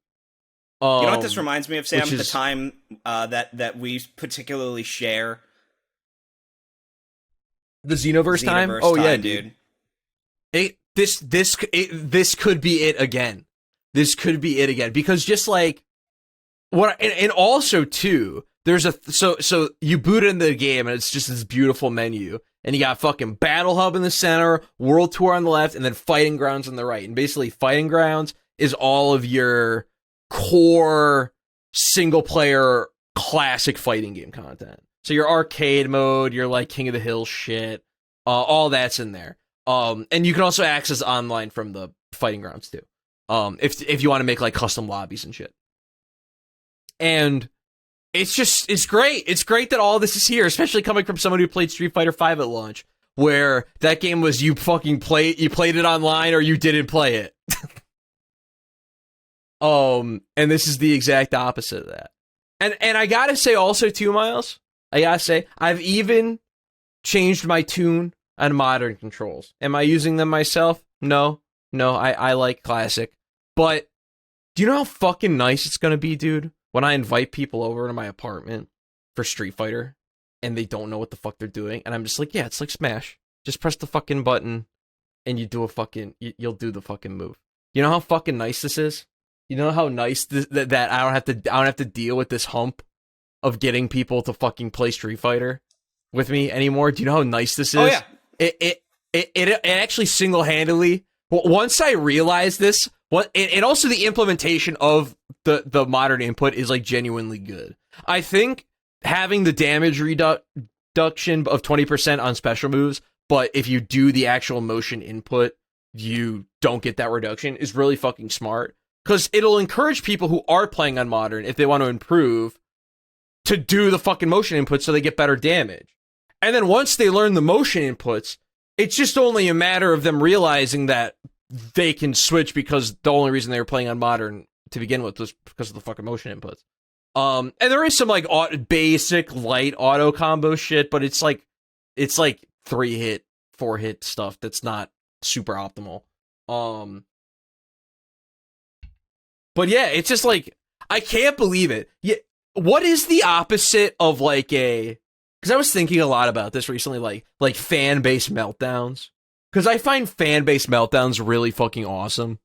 You know what this reminds me of, Sam? The time that we particularly share. The Xenoverse time? Oh yeah, dude. This could be it again. This could be it again, because just like what, and also too, there's so you boot into the game and it's just this beautiful menu, and you got fucking Battle Hub in the center, World Tour on the left, and then Fighting Grounds on the right. And basically, Fighting Grounds is all of your core single player classic fighting game content. So your arcade mode, your like King of the Hill shit, all that's in there. And you can also access online from the Fighting Grounds too. If you want to make like custom lobbies and shit. And it's great. It's great that all this is here, especially coming from someone who played Street Fighter V at launch, where that game was you played it online or you didn't play it. And this is the exact opposite of that. And I gotta say also too, Myles, I've even changed my tune on modern controls. Am I using them myself? No, I like classic. But do you know how fucking nice it's gonna be, dude, when I invite people over to my apartment for Street Fighter and they don't know what the fuck they're doing, and I'm just like, yeah, it's like Smash. Just press the fucking button and you do you'll do the fucking move. You know how fucking nice this is? You know how nice that I don't have to deal with this hump of getting people to fucking play Street Fighter with me anymore. Do you know how nice this is? Oh yeah. It actually single-handedly, once I realized this, and also the implementation of the modern input is like genuinely good. I think having the damage reduction of 20% on special moves, but if you do the actual motion input, you don't get that reduction, is really fucking smart. Because it'll encourage people who are playing on modern, if they want to improve, to do the fucking motion input so they get better damage. And then once they learn the motion inputs, it's just only a matter of them realizing that they can switch, because the only reason they were playing on modern to begin with was because of the fucking motion inputs. And there is some like basic light auto combo shit, but it's like 3-hit, 4-hit stuff that's not super optimal. But yeah, it's just like, I can't believe it. Yeah, what is the opposite of like because I was thinking a lot about this recently, like fan-based meltdowns. Because I find fan-based meltdowns really fucking awesome.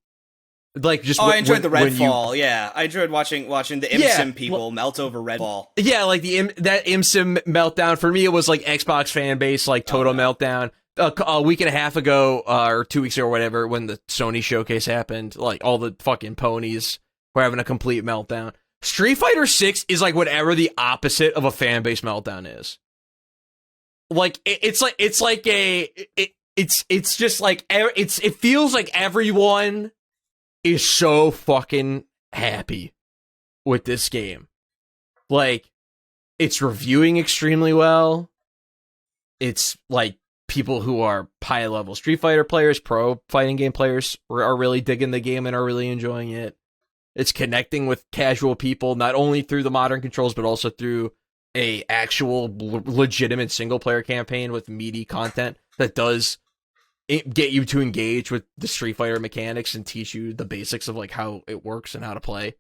Like just I enjoyed the Redfall. Yeah, I enjoyed watching the ImSim people melt over Redfall. Yeah, like that ImSim meltdown, for me it was like Xbox fan-based, like total meltdown. A week and a half ago, or 2 weeks ago or whatever, when the Sony showcase happened, like all the fucking ponies were having a complete meltdown. Street Fighter 6 is like whatever the opposite of a fan-based meltdown is. Like it's it's just like it feels like everyone is so fucking happy with this game. Like, it's reviewing extremely well. It's like people who are high level Street Fighter players, pro fighting game players are really digging the game and are really enjoying it. It's connecting with casual people, not only through the modern controls, but also through a actual legitimate single player campaign with meaty content that does get you to engage with the Street Fighter mechanics and teach you the basics of like how it works and how to play.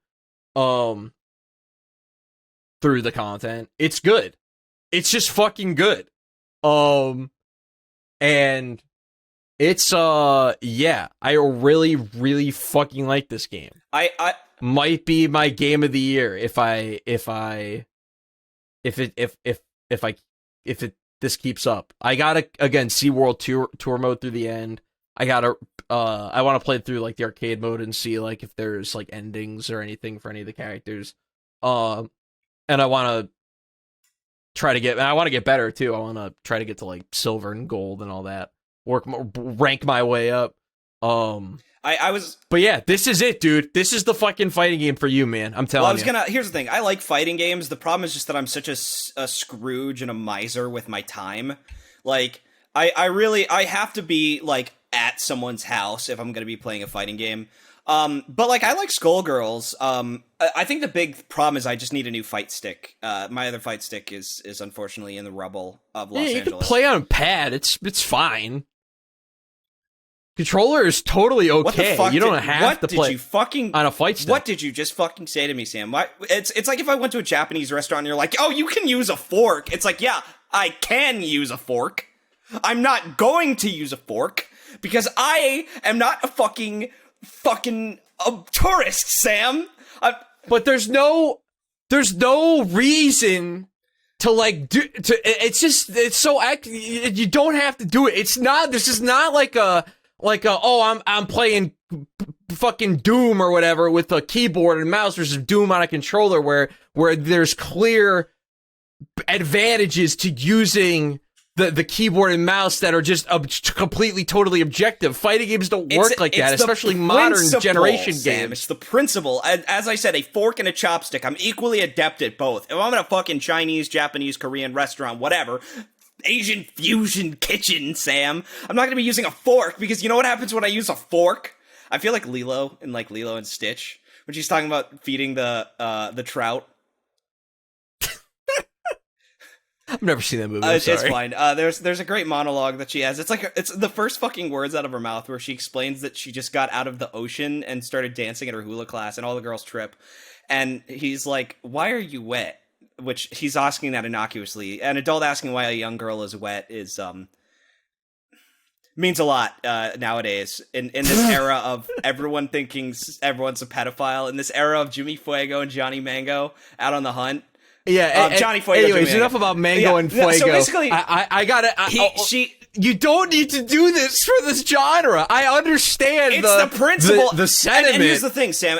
Through the content. It's good. It's just fucking good. And it's yeah, I really, really fucking like this game. I might be my game of the year if this keeps up. I gotta again SeaWorld tour mode through the end. I want to play through like the arcade mode and see like if there's like endings or anything for any of the characters. And I want to get better too. I want to try to get to like silver and gold and all that. Rank my way up. But yeah, this is it, dude. This is the fucking fighting game for you, man. I'm telling you. Here's the thing. I like fighting games. The problem is just that I'm such a Scrooge and a miser with my time. Like, I have to be like at someone's house if I'm going to be playing a fighting game. But like, I like Skullgirls. I think the big problem is I just need a new fight stick. My other fight stick is unfortunately in the rubble of Los Angeles. You can play on pad. It's fine. Controller is totally okay. You don't have to play on a fight stick. What did you just fucking say to me, Sam? It's like if I went to a Japanese restaurant and you're like, oh, you can use a fork. It's like, yeah, I can use a fork. I'm not going to use a fork because I am not a fucking tourist, Sam. But there's no reason to like do to. It's so you don't have to do it. This is not like a I'm playing fucking Doom or whatever with a keyboard and mouse versus Doom on a controller where there's clear advantages to using the keyboard and mouse that are just completely, totally objective. Fighting games don't work like that, especially modern generation games. It's the principle. As I said, a fork and a chopstick. I'm equally adept at both. If I'm in a fucking Chinese, Japanese, Korean restaurant, whatever, Asian fusion kitchen, Sam, I'm not going to be using a fork because you know what happens when I use a fork? I feel like Lilo and Stitch when she's talking about feeding the trout. I've never seen that movie. I'm sorry. It's fine. There's a great monologue that she has. It's the first fucking words out of her mouth where she explains that she just got out of the ocean and started dancing at her hula class and all the girls trip. And he's like, "Why are you wet?" Which he's asking that innocuously. An adult asking why a young girl is wet is means a lot nowadays in this era of everyone thinking everyone's a pedophile, in this era of Jimmy Fuego and Johnny Mango out on the hunt. Yeah, Johnny Fuego. Anyways, enough about Mango and Fuego. So basically, I gotta. You don't need to do this for this genre. I understand the principle, the sentiment. And here's the thing, Sam.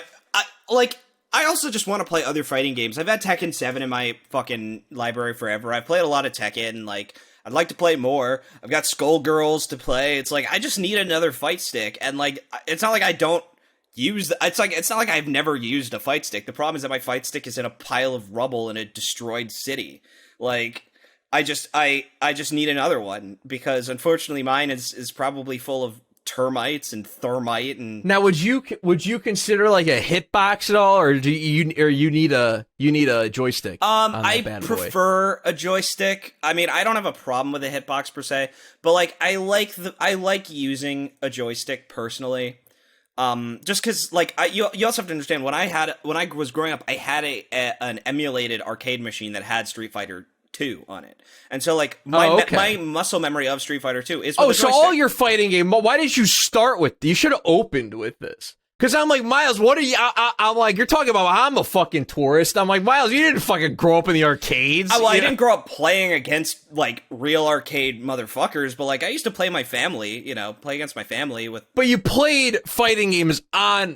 I also just want to play other fighting games. I've had Tekken 7 in my fucking library forever. I've played a lot of Tekken. Like, I'd like to play more. I've got Skullgirls to play. It's like I just need another fight stick, and like it's not like I don't use it's not like I've never used a fight stick. The problem is that my fight stick is in a pile of rubble in a destroyed city. Like I just need another one because unfortunately mine is probably full of termites and thermite and. Now would you consider like a hitbox at all, or you need a joystick? I prefer a joystick. I mean, I don't have a problem with a hitbox per se, but like I like using a joystick personally. Just because, like, you also have to understand, when I was growing up, I had an emulated arcade machine that had Street Fighter 2 on it, and so like my muscle memory of Street Fighter 2 is. So all your fighting game. Why did you start with? You should have opened with this. Because I'm like, Myles, what are you? I'm like, you're talking about I'm a fucking tourist. I'm like, Myles, you didn't fucking grow up in the arcades. I didn't grow up playing against, like, real arcade motherfuckers, but, like, I used to play play against my family with... But you played fighting games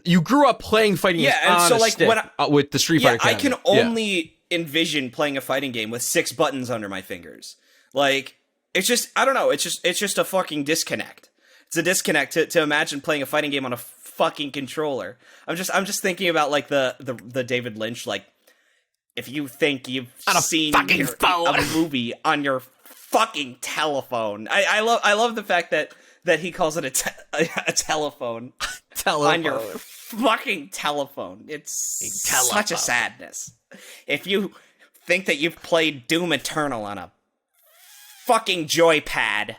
you grew up playing fighting games on so, like, stick with the Street Fighter I can only envision playing a fighting game with 6 buttons under my fingers. Like... It's just, I don't know, it's just a fucking disconnect. It's a disconnect to imagine playing a fighting game on a fucking controller. I'm just thinking about like the David Lynch, like, if you think you've seen a movie on your fucking telephone. I love the fact that he calls it a telephone. On your fucking telephone. It's such a sadness. If you think that you've played Doom Eternal on a fucking joypad.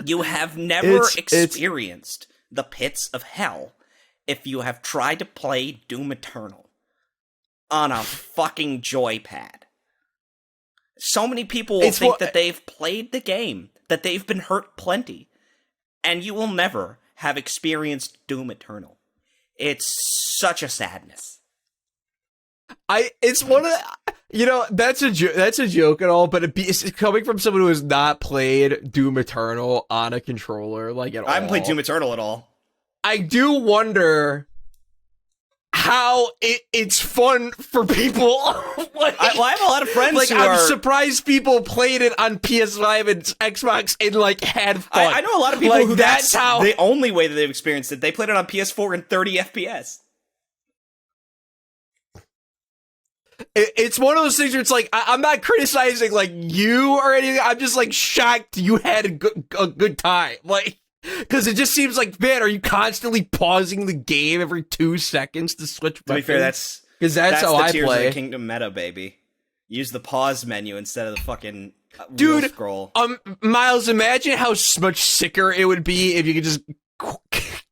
You have never experienced the pits of hell if you have tried to play Doom Eternal on a fucking joypad. So many people will think that they've played the game, that they've been hurt plenty, and you will never have experienced Doom Eternal. It's such a sadness. It's one of the, that's a joke and all, but it's coming from someone who has not played Doom Eternal on a controller, like, at all. I haven't played Doom Eternal at all. I do wonder how it's fun for people. Like, I have a lot of friends like, who I'm are surprised people played it on PS5 and Xbox and, like, had fun. I know a lot of people like, who that's how the only way that they've experienced it. They played it on PS4 in 30 FPS. It's one of those things where it's like, I'm not criticizing, like, you or anything. I'm just, like, shocked you had a good time. Like, because it just seems like, man, are you constantly pausing the game every 2 seconds to switch weapons? To be fair, that's how I Tears play. of the Kingdom meta, baby. Use the pause menu instead of the fucking Dude, wheel scroll. Myles, imagine how much sicker it would be if you could just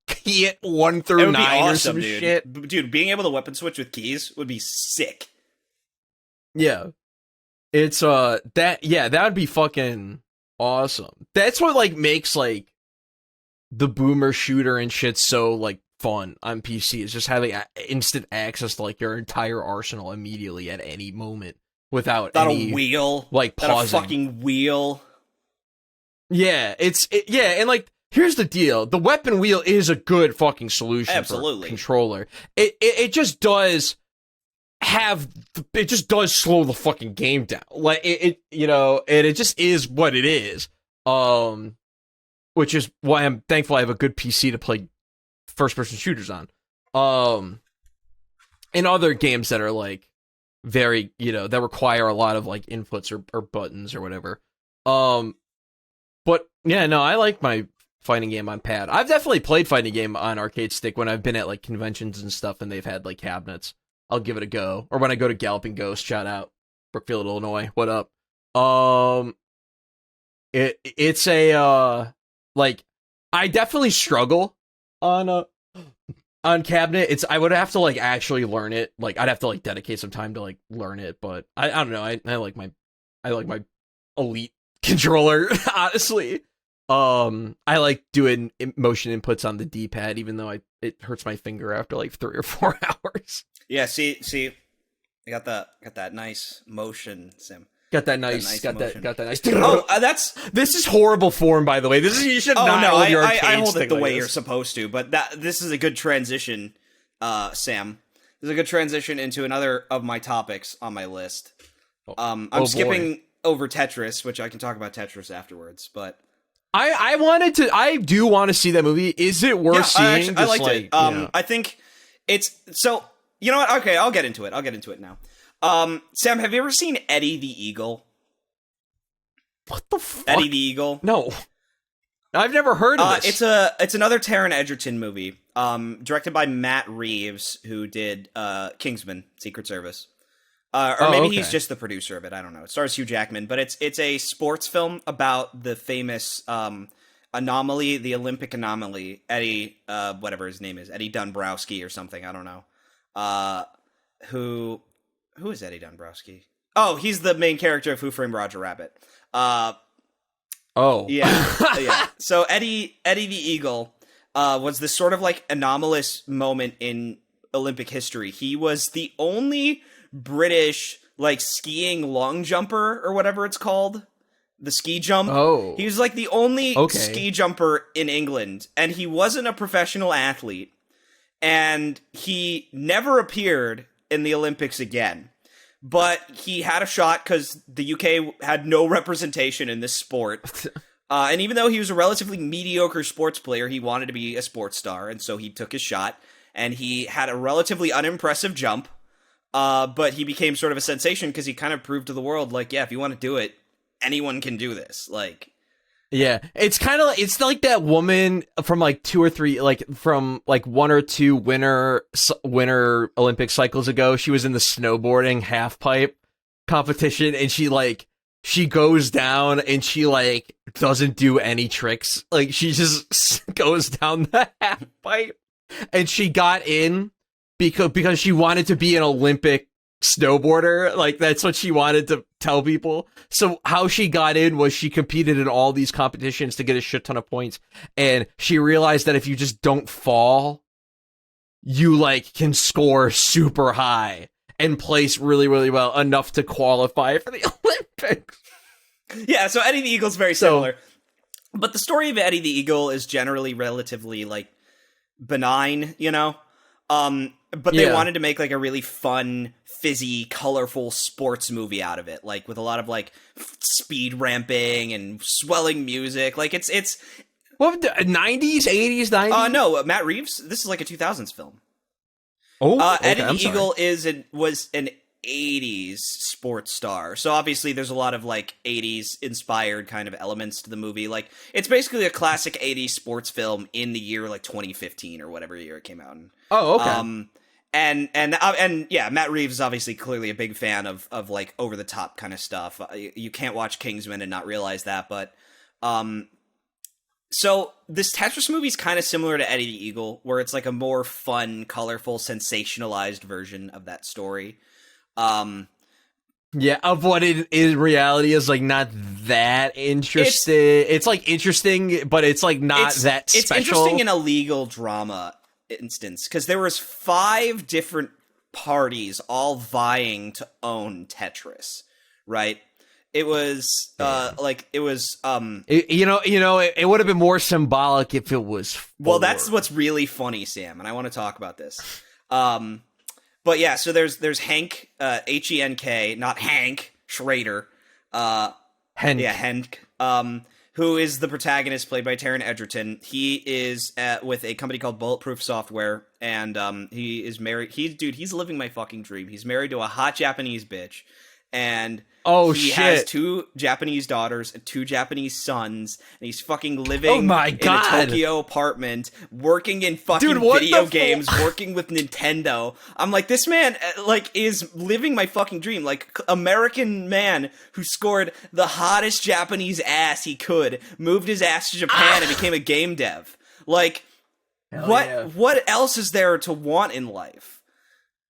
key it 1 through 9 awesome, or some dude. shit. Dude, being able to weapon switch with keys would be sick. Yeah. It's, that would be fucking awesome. That's what, like, makes, like, the boomer shooter and shit so, like, fun on PC. Is just having instant access to, like, your entire arsenal immediately at any moment without any, a wheel, like, pausing. A fucking wheel. Yeah, and, like, here's the deal: the weapon wheel is a good fucking solution. Absolutely. For a controller. It just does slow the fucking game down. Like, and it just is what it is. Which is why I'm thankful I have a good PC to play first-person shooters on. And other games that are, like, very, that require a lot of, like, inputs or buttons or whatever. But, yeah, no, I like my fighting game on pad. I've definitely played fighting game on arcade stick when I've been at, like, conventions and stuff and they've had, like, cabinets. I'll give it a go. Or when I go to Galloping Ghost, shout out, Brookfield, Illinois, what up? It's a, like, I definitely struggle on cabinet. I would have to, like, actually learn it. Like, I'd have to, like, dedicate some time to, like, learn it. But I don't know. I like my Elite controller, honestly. I like doing motion inputs on the D-pad, even though it hurts my finger after, like, 3 or 4 hours. Yeah, see, I got that nice motion, Sim. Got that nice. Oh, this is horrible form, by the way. You should not hold your arcade I hold stick it the like way this. you're supposed to. But this is a good transition, Sam. This is a good transition into another of my topics on my list. I'm skipping over Tetris, which I can talk about Tetris afterwards. But I do want to see that movie. Is it worth seeing? I liked it. I think it's so. You know what? Okay, I'll get into it now. Sam, have you ever seen Eddie the Eagle? What the fuck? Eddie the Eagle? No. I've never heard of this. It's another Taron Egerton movie, directed by Matt Reeves, who did Kingsman: Secret Service. Or maybe he's just the producer of it. I don't know. It stars Hugh Jackman, but it's a sports film about the famous anomaly, the Olympic anomaly. Eddie, whatever his name is, Eddie Dunbrowski or something. I don't know. Who is Eddie Dunbrowski? Oh, he's the main character of Who Framed Roger Rabbit. Yeah. So Eddie the Eagle was this sort of like anomalous moment in Olympic history. He was the only British like skiing long jumper or whatever it's called. The ski jump. Oh. He was like the only ski jumper in England, and he wasn't a professional athlete, and he never appeared in the Olympics again. but he had a shot because the UK had no representation in this sport. And even though he was a relatively mediocre sports player, he wanted to be a sports star, and so he took his shot, and he had a relatively unimpressive jump, but he became sort of a sensation because he kind of proved to the world, like, yeah, if you want to do it, anyone can do this. Like, yeah, it's kind of it's like that woman from like 2 or 3, like from like 1 or 2 winter Olympic cycles ago. She was in the snowboarding half pipe competition, and she goes down and she like doesn't do any tricks. Like she just goes down the half pipe, and she got in because she wanted to be an Olympic snowboarder. Like that's what she wanted to tell people. So how she got in was she competed in all these competitions to get a shit ton of points, and she realized that if you just don't fall, you like can score super high and place really, really well, enough to qualify for the Olympics. Yeah, so Eddie the Eagle's very similar. But the story of Eddie the Eagle is generally relatively, like, benign, you know? But they wanted to make, like, a really fun, fizzy, colorful sports movie out of it. Like, with a lot of, like, speed ramping and swelling music. Like, it's... What, 90s, 80s, 90s? No, Matt Reeves, this is like a 2000s film. Oh, Eddie the Eagle was an 80s sports star. So obviously there's a lot of like 80s inspired kind of elements to the movie. Like it's basically a classic 80s sports film in the year like 2015 or whatever year it came out in. Oh, okay. And yeah, Matt Reeves is obviously clearly a big fan of like over the top kind of stuff. You can't watch Kingsman and not realize that, but so this Tetris movie is kind of similar to Eddie the Eagle, where it's like a more fun, colorful, sensationalized version of that story. Yeah, of what it in reality is like not that interesting. It's like interesting, but it's like not that special. It's interesting in a legal drama instance because there was 5 different parties all vying to own Tetris, right? It was it would have been more symbolic if it was 4. Well, that's what's really funny, Sam, and I want to talk about this. But yeah, so there's Hank, Henk, not Hank Schrader. Henk. Yeah, Henk. Who is the protagonist, played by Taron Egerton. He is with a company called Bulletproof Software, and he is married. He's living my fucking dream. He's married to a hot Japanese bitch, and he has 2 Japanese daughters and 2 Japanese sons, and he's fucking living in a Tokyo apartment, working in fucking video games, working with Nintendo. I'm like, this man, like, is living my fucking dream. Like, American man who scored the hottest Japanese ass he could, moved his ass to Japan and became a game dev. Like, what else is there to want in life?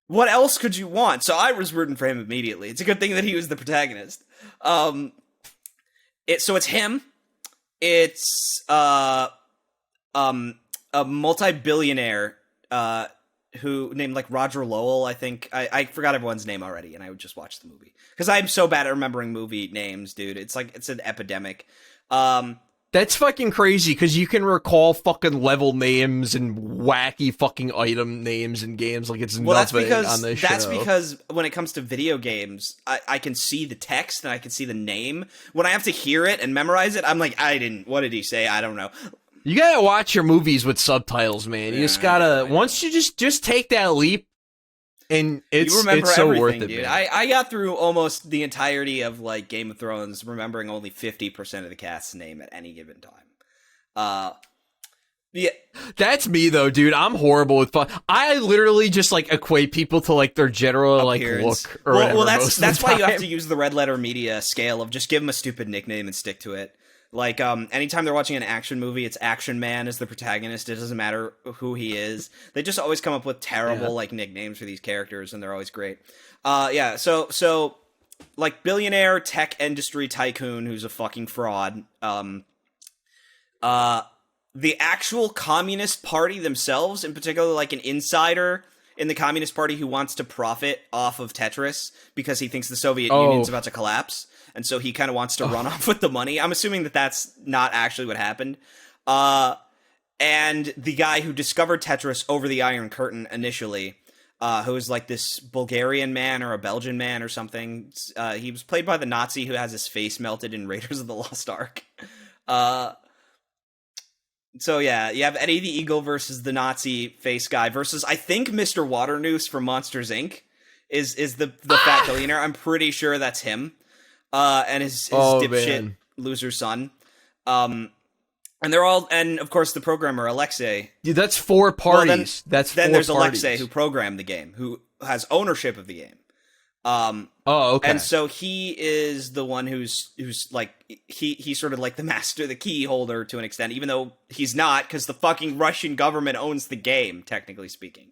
What else could you want? So I was rooting for him immediately. It's a good thing that he was the protagonist. So it's him. It's a multi-billionaire who named like Roger Lowell, I think. I forgot everyone's name already, and I would just watch the movie because I'm so bad at remembering movie names, dude. It's like it's an epidemic. That's fucking crazy, because you can recall fucking level names and wacky fucking item names in games like it's nothing on this show. That's because when it comes to video games, I can see the text and I can see the name. When I have to hear it and memorize it, I'm like, what did he say? I don't know. You gotta watch your movies with subtitles, man. You just gotta, once you just take that leap, and it's so worth it, dude. Man. I got through almost the entirety of like Game of Thrones, remembering only 50% of the cast's name at any given time. Yeah, that's me though, dude. I'm horrible with fun. I literally just like equate people to like their general appearance. Like look or whatever. Well, that's why you have to use the red letter media scale of just give them a stupid nickname and stick to it. Like, anytime they're watching an action movie, it's Action Man as the protagonist. It doesn't matter who he is. They just always come up with terrible, like, nicknames for these characters, and they're always great. So, like, billionaire tech industry tycoon who's a fucking fraud. The actual Communist Party themselves, in particular, like, an insider in the Communist Party who wants to profit off of Tetris because he thinks the Soviet Union's about to collapse. And so he kind of wants to run off with the money. I'm assuming that that's not actually what happened. And the guy who discovered Tetris over the Iron Curtain initially who was like this Bulgarian man or a Belgian man or something. He was played by the Nazi who has his face melted in Raiders of the Lost Ark. So yeah, you have Eddie the Eagle versus the Nazi face guy versus, I think, Mr. Waternoose from Monsters Inc. is the fat billionaire. I'm pretty sure that's him. And his dipshit loser son. And they're all, and of course the programmer Alexei. Dude, that's 4 parties. Then there's parties. Alexei, who programmed the game, who has ownership of the game. Okay. And so he is the one who's like he's sort of like the master, the key holder to an extent, even though he's not, because the fucking Russian government owns the game, technically speaking.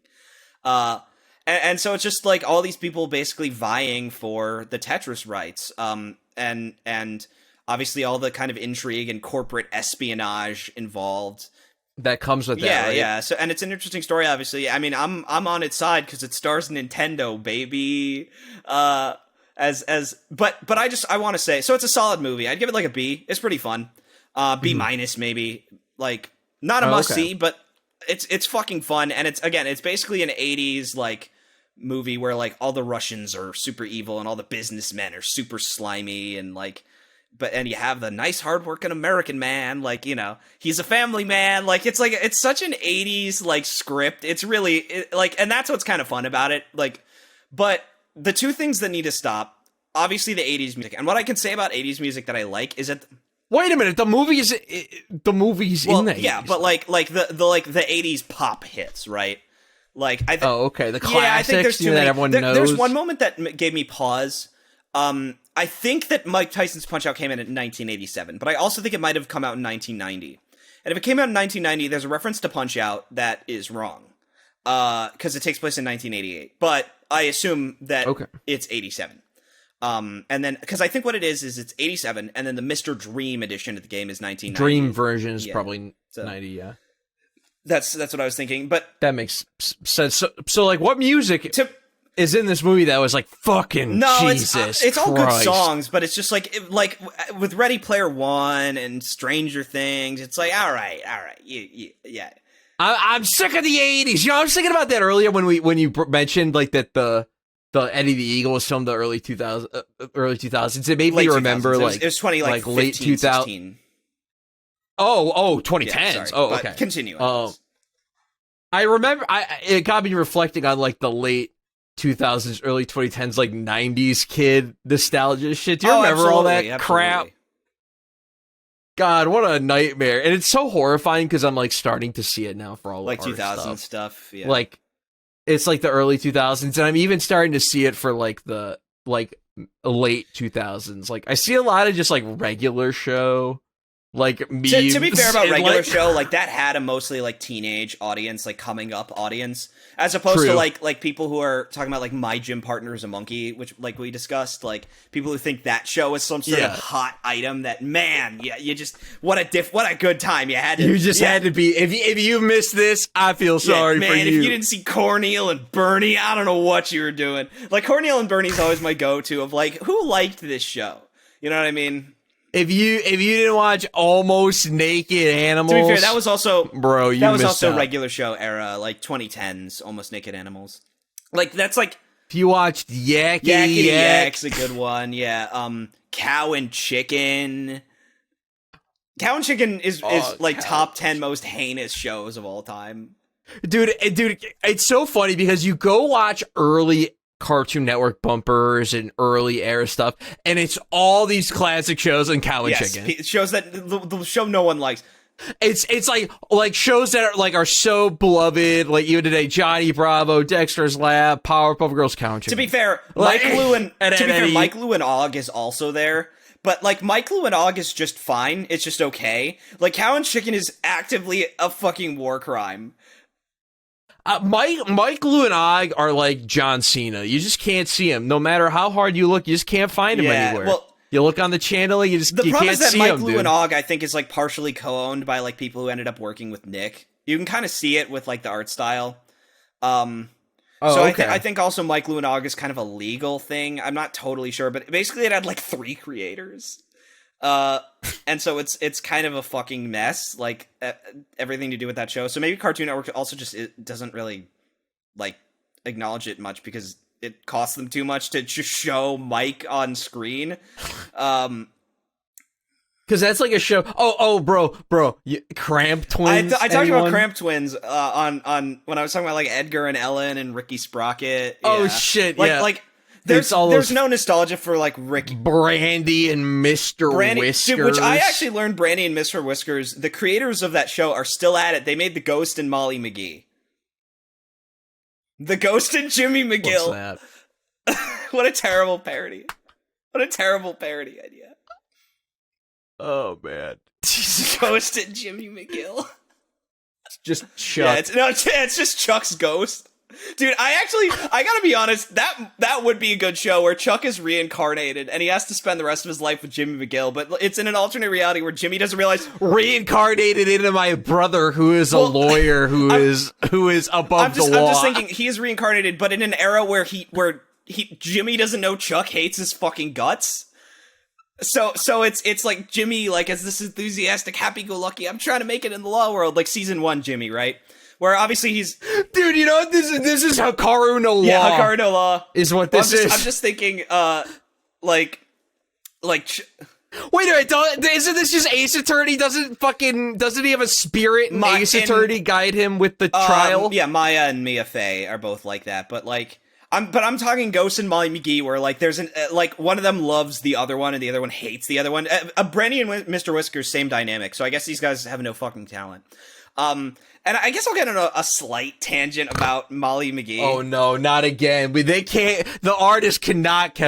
And so it's just like all these people basically vying for the Tetris rights. And obviously all the kind of intrigue and corporate espionage involved that comes with that, right? Yeah. So, and it's an interesting story, obviously. I mean, I'm on its side because it stars Nintendo, baby. But I want to say, so it's a solid movie. I'd give it like a B. It's pretty fun. B minus maybe. Like, not a must see, but it's fucking fun. And it's basically an 80s like movie where like all the Russians are super evil and all the businessmen are super slimy and like. And you have the nice, hardworking American man, like, you know, he's a family man. Like, it's such an 80s, like, script. It's really, and that's what's kind of fun about it. Like, but the two things that need to stop, obviously the 80s music. And what I can say about 80s music that I like is that... Wait a minute, the movie's in the 80s. Yeah, but, like the 80s pop hits, right? Like, okay, the classics, I think there's too many. that everyone knows. There's one moment that gave me pause. I think that Mike Tyson's Punch-Out came in 1987, but I also think it might have come out in 1990. And if it came out in 1990, there's a reference to Punch-Out that is wrong, because it takes place in 1988. But I assume that it's 87. And then, because I think what it is it's 87, and then the Mr. Dream edition of the game is 1990. Dream version is probably 90, yeah. That's what I was thinking, but... That makes sense. So like, what music... is in this movie that was like fucking Jesus it's all good Christ. songs, but it's just like with Ready Player One and Stranger Things, it's like all right, yeah. I'm sick of the 80s. You know, I was thinking about that earlier when you mentioned like that the Eddie the Eagle was filmed the early 2000s. It made me remember 2000s. like it was 20 like late 2000. Oh, 2010s. Yeah, sorry, okay. Continue. I remember it got me reflecting on like the late 2000s, early 2010s, like 90s kid nostalgia shit. Do you remember all that crap? God, what a nightmare. And it's so horrifying because I'm like starting to see it now for all like of our 2000 stuff. Yeah. Like it's like the early 2000s, and I'm even starting to see it for like the like late 2000s. Like I see a lot of just like regular show. Like memes. To be fair about regular show, like that had a mostly like teenage audience, like coming up audience, as opposed to like people who are talking about like My Gym Partner is a Monkey, which like we discussed, like people who think that show is some sort of hot item that you just what a good time you had. Had to be. If you missed this, I feel sorry for you. Man, if you didn't see Cornel and Bernie, I don't know what you were doing. Like Cornel and Bernie's always my go-to of like who liked this show. You know what I mean? If you didn't watch Almost Naked Animals, to be fair, that was also that was also regular show era, like 2010s, Almost Naked Animals. Like that's like if you watched Yakety Yak's a good one, yeah. Cow and Chicken. Cow and Chicken is like top 10 most heinous shows of all time. Dude, it's so funny because you go watch early Cartoon Network bumpers and early era stuff, and it's all these classic shows and Cow and Chicken. Shows that the show no one likes. It's like shows that are so beloved, like even today, Johnny Bravo, Dexter's Lab, Powerpuff Girls, Cow and Chicken. To be fair, Mike Lou and Og is also there. But, like, Mike Lou and Og is just fine. It's just okay. Like, Cow and Chicken is actively a fucking war crime. Mike Lou and Og are like John Cena. You just can't see him. No matter how hard you look, you just can't find him anywhere. Well, you look on the channel, you can't see him. The problem is that Mike Lou and Og, I think, is like partially co-owned by like people who ended up working with Nick. You can kind of see it with like the art style. I think also Mike Lou and Og is kind of a legal thing. I'm not totally sure, but basically it had like 3 creators. And so it's kind of a fucking mess, like everything to do with that show. So maybe Cartoon Network also just it doesn't really like acknowledge it much because it costs them too much to just show Mike on screen. Because that's like a show. Oh, bro, Cramp Twins. I talked about Cramp Twins on when I was talking about like Edgar and Ellen and Ricky Sprocket. Yeah. Oh shit! Like there's no nostalgia for like Ricky, Brandy, and Mr. Whiskers. Dude, which I actually learned Brandy and Mr. Whiskers. The creators of that show are still at it. They made the Ghost and Molly McGee. The Ghost and Jimmy McGill. What's that? What a terrible parody! What a terrible parody idea. Oh man, Ghost and Jimmy McGill. It's just Chuck. Yeah, it's just Chuck's ghost. Dude, I gotta be honest, that would be a good show where Chuck is reincarnated and he has to spend the rest of his life with Jimmy McGill, but it's in an alternate reality where Jimmy doesn't realize reincarnated into my brother who is a lawyer who is above the law. I'm just thinking he is reincarnated, but in an era where Jimmy doesn't know Chuck hates his fucking guts. So it's like Jimmy, like, as this enthusiastic, happy-go-lucky, I'm trying to make it in the law world, like season 1 Jimmy, right? Where obviously he's... Dude, you know what this is Hikaru no Law. Yeah, Hikaru no Law. Is what this is. I'm just thinking, Wait a minute, isn't this just Ace Attorney? Doesn't he have a spirit and Ace Attorney guide him with the trial? Yeah, Maya and Mia Fey are both like that, but like... I'm talking Ghost and Molly McGee, where like there's like one of them loves the other one and the other one hates the other one. Brandy and Mr. Whiskers, same dynamic. So I guess these guys have no fucking talent. And I guess I'll get on a slight tangent about Molly McGee. Oh no, not again! They can't. The artist cannot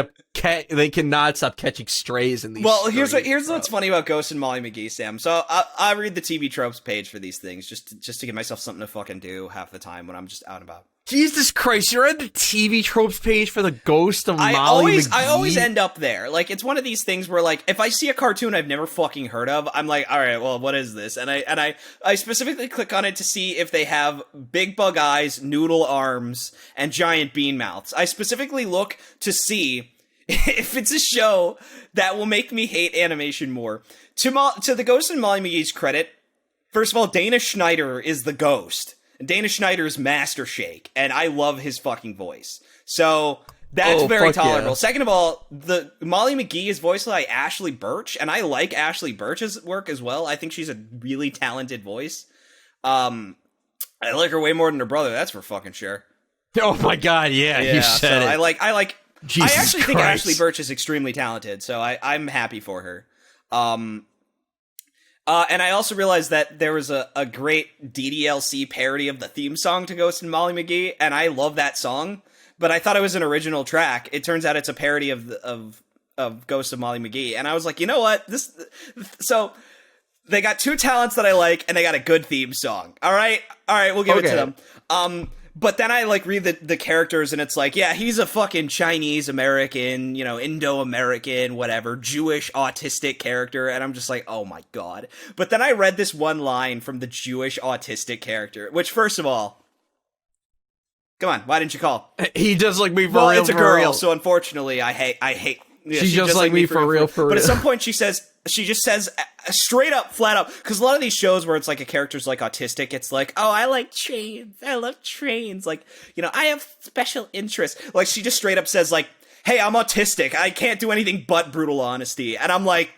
they cannot stop catching strays in these. Well, here's what's funny about Ghost and Molly McGee, Sam. So I read the TV tropes page for these things just to give myself something to fucking do half the time when I'm just out and about. Jesus Christ, you're at the TV tropes page for the Ghost of Molly McGee? I always end up there. Like, it's one of these things where, like, if I see a cartoon I've never fucking heard of, I'm like, alright, well, what is this? And I specifically click on it to see if they have big bug eyes, noodle arms, and giant bean mouths. I specifically look to see if it's a show that will make me hate animation more. To the Ghost and Molly McGee's credit, first of all, Dana Schneider is the Ghost. Dana Schneider's Master Shake, and I love his fucking voice. So that's very tolerable. Yeah. Second of all, the Molly McGee is voiced by Ashley Birch, and I like Ashley Birch's work as well. I think she's a really talented voice. I like her way more than her brother, that's for fucking sure. Oh my god, yeah, you said it. I like Jesus I actually Christ. think Ashley Birch is extremely talented, so I'm happy for her. And I also realized that there was a great DDLC parody of the theme song to Ghost and Molly McGee, and I love that song, but I thought it was an original track. It turns out it's a parody of Ghost of Molly McGee, and I was like, you know what? So they got two talents that I like, and they got a good theme song. All right, we'll give it to them. But then I like read the characters and it's like, yeah, he's a fucking Chinese American, Indo-American, whatever, Jewish autistic character. And I'm just like, oh my god. But then I read this one line from the Jewish autistic character, which first of all, come on, why didn't you call? He does like me for real. Well, it's a girl, so unfortunately I hate. Yeah, she just like me for real. But at some point she just says straight up, flat out, because a lot of these shows where it's like a character's like autistic, it's like, oh, I like trains, I love trains, like, I have special interests. Like, she just straight up says like, hey, I'm autistic, I can't do anything but brutal honesty. And I'm like,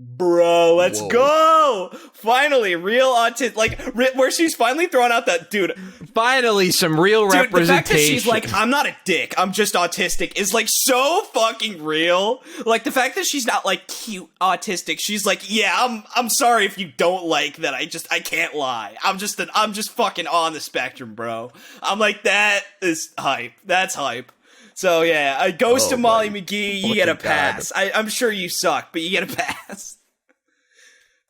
bro, let's go! Finally, real autistic, like, where she's finally throwing out that, dude. Finally, some real representation. The fact that she's like, I'm not a dick, I'm just autistic, is like so fucking real. Like, the fact that she's not like cute autistic, she's like, yeah, I'm sorry if you don't like that, I can't lie. I'm just fucking on the spectrum, bro. I'm like, that is hype. That's hype. So yeah, Ghost of Molly McGee, you get a pass. I'm sure you suck, but you get a pass.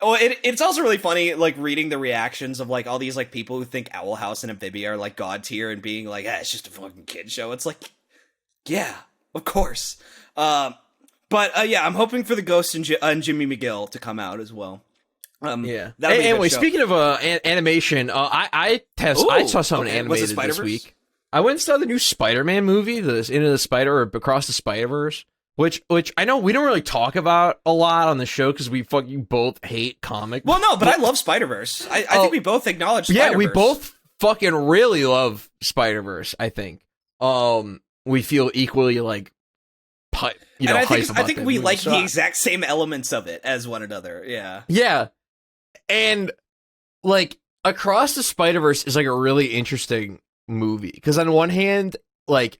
Oh, it's also really funny, like, reading the reactions of, like, all these, like, people who think Owl House and Amphibia are, like, god tier and being like, it's just a fucking kid show. It's like, yeah, of course. Yeah, I'm hoping for the Ghost and Jimmy McGill to come out as well. Yeah. Anyway, speaking of animation, I saw something animated this week. I went and saw the new Spider-Man movie, this Into the Spider or Across the Spider-Verse, which I know we don't really talk about a lot on the show because we fucking both hate comics. Well, no, but I love Spider-Verse. I think we both acknowledge Spider-Verse. Yeah, we both fucking really love Spider-Verse, I think. We feel equally like, I think we like the exact same elements of it as one another. Yeah. Yeah. And like Across the Spider-Verse is like a really interesting movie because on one hand, like,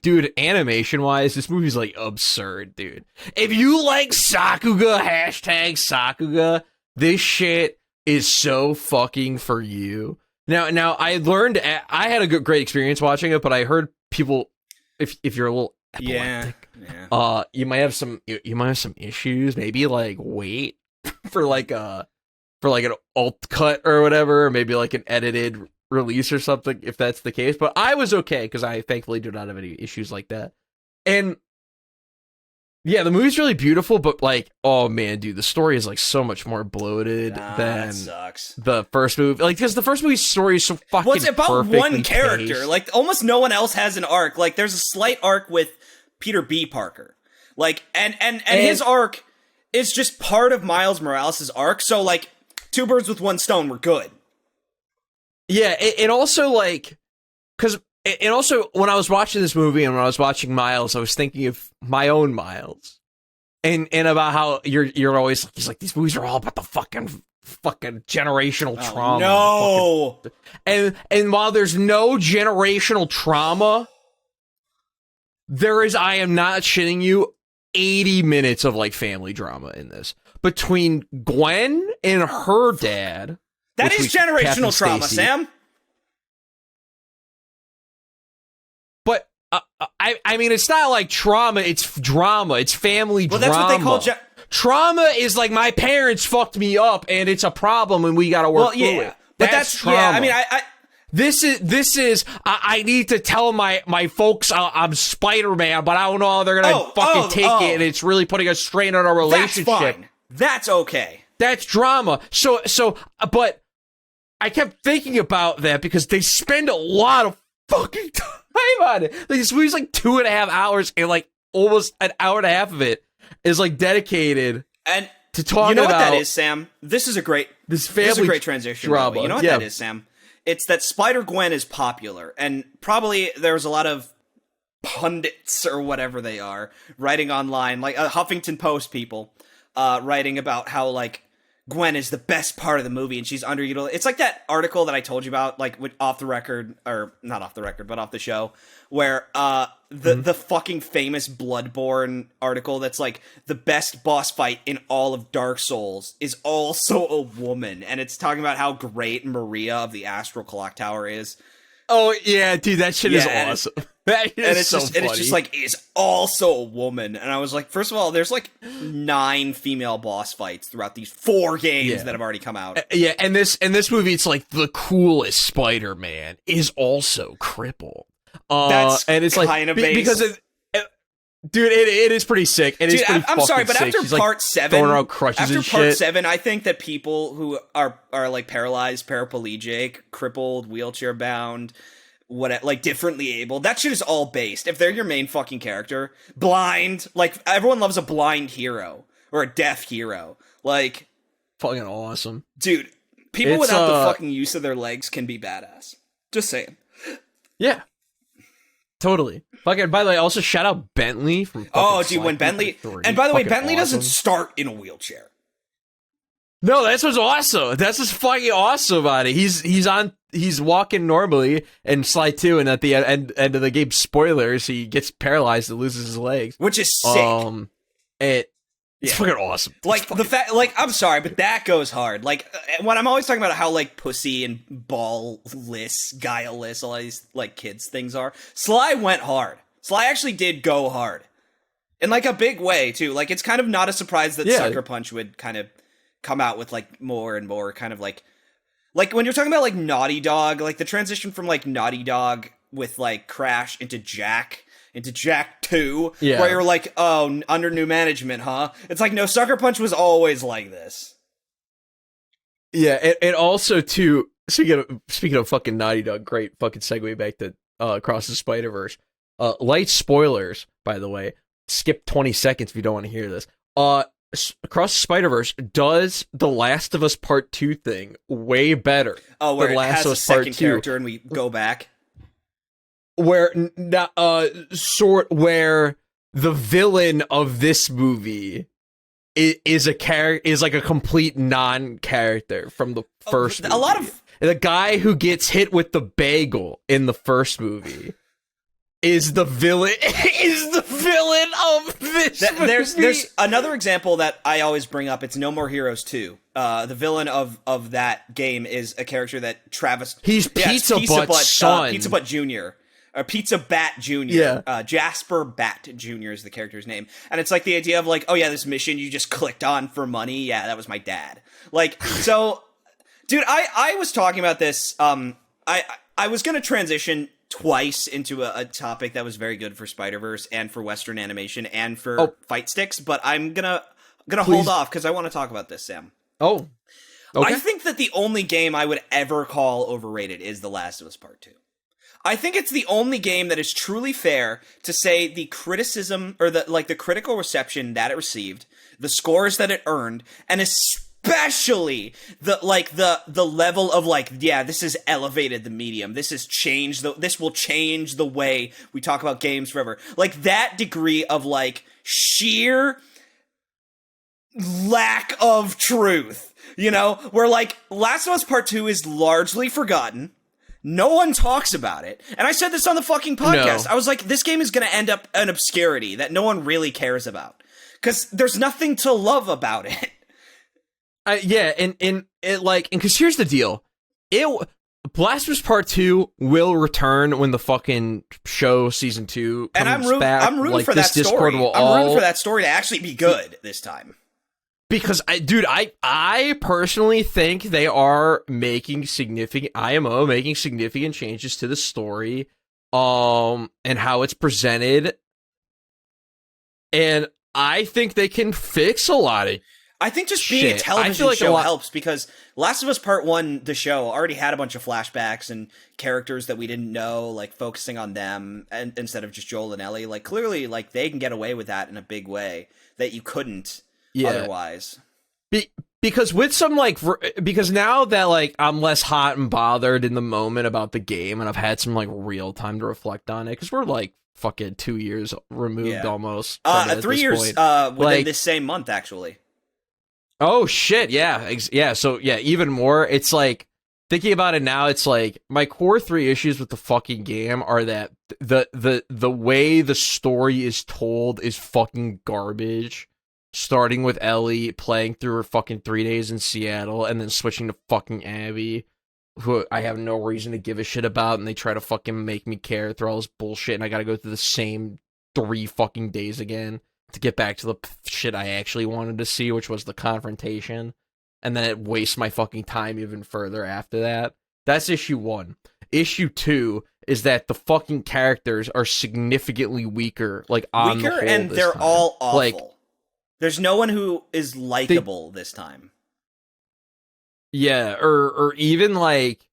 dude, animation wise, this movie's like absurd, dude. If you like Sakuga, #Sakuga, this shit is so fucking for you. Now I learned, I had a great experience watching it, but I heard people, if you're a little epileptic, you might have some issues. Maybe like wait for like an alt cut or whatever, or maybe like an edited release or something if that's the case. But I was okay because I thankfully do not have any issues like that. And yeah, the movie's really beautiful, but like, oh man, dude, the story is like so much more bloated than the first movie. Like, because the first movie's story is so fucking well, it's about one character. paced. Like, almost no one else has an arc. Like, there's a slight arc with Peter B. Parker. Like, and his arc is just part of Miles Morales' arc. So, like, two birds with one stone, we're good. Yeah, it also, like, because and also, when I was watching this movie and when I was watching Myles, I was thinking of my own Myles, and about how you're always, he's like, these movies are all about the fucking generational trauma. No, and while there's no generational trauma, there is, I am not shitting you, 80 minutes of like family drama in this between Gwen and her dad. That is generational trauma, Sam. But I mean, it's not like trauma. It's drama. It's family drama. Well, that's what they call trauma. Is like my parents fucked me up, and it's a problem, and we got to work through it. But that's trauma. Yeah, I mean, This is. I need to tell my folks I'm Spider-Man, but I don't know how they're gonna take it, and it's really putting a strain on our relationship. That's fine. That's okay. That's drama. So, but I kept thinking about that because they spend a lot of fucking time on it. Like, this movie's like 2.5 hours, and like almost an hour and a half of it is like dedicated to talking about. You know what that is, Sam? This is a great transition. Drama. You know what that is, Sam? It's that Spider-Gwen is popular, and probably there's a lot of pundits or whatever they are writing online, like Huffington Post people, writing about how like Gwen is the best part of the movie and she's underutilized. It's like that article that I told you about, like off the record, or not off the record, but off the show, where the fucking famous Bloodborne article that's like the best boss fight in all of Dark Souls is also a woman, and it's talking about how great Maria of the Astral Clock Tower is. Oh yeah, dude, that shit is awesome. That is so funny. And it's just like, is also a woman. And I was like, first of all, there's like 9 female boss fights throughout these 4 games that have already come out. Yeah, and this movie, it's like the coolest Spider-Man is also crippled. That's and it's kind of because dude, it is pretty sick. I'm sorry, but sick. after part 7, throwing around crutches and part shit. 7, I think that people who are like paralyzed, paraplegic, crippled, wheelchair bound, like differently able, that shit is all based. If they're your main fucking character, blind, like everyone loves a blind hero or a deaf hero. Like, fucking awesome, dude. People without the fucking use of their legs can be badass. Just saying. Yeah. Totally. Fucking, by the way, also shout out Bentley from when Bentley, and by the way, Bentley doesn't start in a wheelchair. No, that's what's awesome. That's what's fucking awesome about it. He's walking normally in Sly 2, and at the end of the game, spoilers, he gets paralyzed and loses his legs, which is sick. It's fucking awesome. Like the fact, like, I'm sorry, but that goes hard. Like when I'm always talking about how like pussy and ballless, guileless, all these like kids things are. Sly went hard. Sly actually did go hard, in like a big way too. Like it's kind of not a surprise that Sucker Punch would kind of come out with like more and more kind of like when you're talking about like Naughty Dog, like the transition from like Naughty Dog with like Crash into Jack 2, where you're like, oh, under new management, huh? It's like, no, Sucker Punch was always like this. Yeah, and also too, speaking of fucking Naughty Dog, great fucking segue back to Across the Spider-Verse. Light spoilers, by the way. Skip 20 seconds if you don't want to hear this. Across the Spider-Verse does the Last of Us Part 2 thing way better. Oh, where than it Last has of a Us Part second 2. character and we go back. Where where the villain of this movie is like a complete non-character from the first movie. A lot of the guy who gets hit with the bagel in the first movie is the villain of this movie. There's another example that I always bring up. It's No More Heroes 2. The villain of that game is a character that Travis... He's Pizza Butt's son. Pizza Butt Jr. Or Pizza Bat Jr. Yeah. Jasper Bat Jr. is the character's name. And it's like the idea of like, oh yeah, this mission you just clicked on for money. Yeah, that was my dad. Like, so... Dude, I was talking about this. I was going to transition twice into a topic that was very good for Spider-Verse and for Western animation and for fight sticks, but I'm gonna hold off because I want to talk about this, Sam. Oh, okay. I think that the only game I would ever call overrated is The Last of Us Part 2. I think it's the only game that is truly fair to say the criticism or the critical reception that it received, the scores that it earned, and especially the level of like, yeah, this has elevated the medium. This will change the way we talk about games forever. Like that degree of like sheer lack of truth, you know, where like Last of Us Part 2 is largely forgotten. No one talks about it. And I said this on the fucking podcast. No. I was like, this game is going to end up an obscurity that no one really cares about. Because there's nothing to love about it. Yeah, and because here's the deal. Last of Us Part 2 will return when the fucking show season 2 comes back. I'm rooting for that story. I'm rooting for that story to actually be good this time. Because I personally think they are making significant changes to the story, and how it's presented, and I think they can fix a lot of. I think just being a television show helps because Last of Us Part 1, the show, already had a bunch of flashbacks and characters that we didn't know, like focusing on them and instead of just Joel and Ellie. Like clearly, like they can get away with that in a big way that you couldn't otherwise. Because with some because now that like I'm less hot and bothered in the moment about the game and I've had some like real time to reflect on it because we're like fucking 2 years removed almost. 3 years within this same month actually. Oh shit, yeah. So yeah, even more. It's like thinking about it now, it's like my core 3 issues with the fucking game are that the way the story is told is fucking garbage. Starting with Ellie playing through her fucking 3 days in Seattle and then switching to fucking Abby, who I have no reason to give a shit about, and they try to fucking make me care through all this bullshit, and I gotta go through the same 3 fucking days again to get back to the shit I actually wanted to see, which was the confrontation, and then it wastes my fucking time even further after that. That's issue 1. Issue 2 is that the fucking characters are significantly weaker, like on the whole and they're time. all awful. Like, there's no one who is likable this time. Yeah, or even like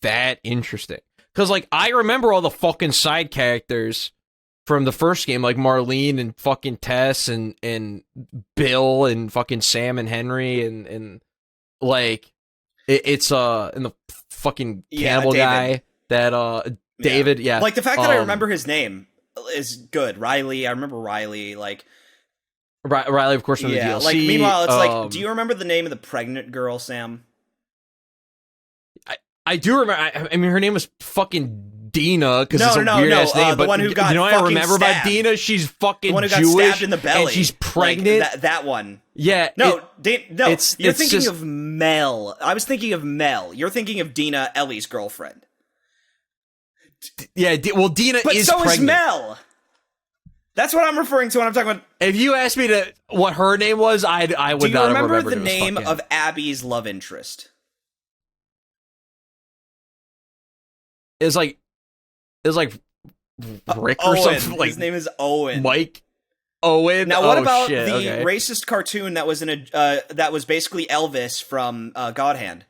that interesting. Because like I remember all the fucking side characters from the first game, like Marlene and fucking Tess and Bill and fucking Sam and Henry and like it's and the fucking cannibal guy that David, yeah. Like the fact that I remember his name is good. Riley, I remember Riley, like Riley, of course, from the DLC. Like meanwhile, it's like, do you remember the name of the pregnant girl, Sam? I do remember. I mean, her name was fucking Dina because it's a weird ass name. The one who got I remember about Dina. She's fucking the one who got Jewish stabbed in the belly, and she's pregnant. Like, that one. Yeah. No, you're thinking just of Mel. I was thinking of Mel. You're thinking of Dina, Ellie's girlfriend. Yeah. Well, Dina but is so pregnant. Is Mel. That's what I'm referring to when I'm talking about. If you asked me what her name was, I would not have remembered. Do you remember the name of Abby's love interest? It was like Rick or Owen. something. Like his name is Owen. Mike Owen. Now, what about the racist cartoon that was that was basically Elvis from God Hand?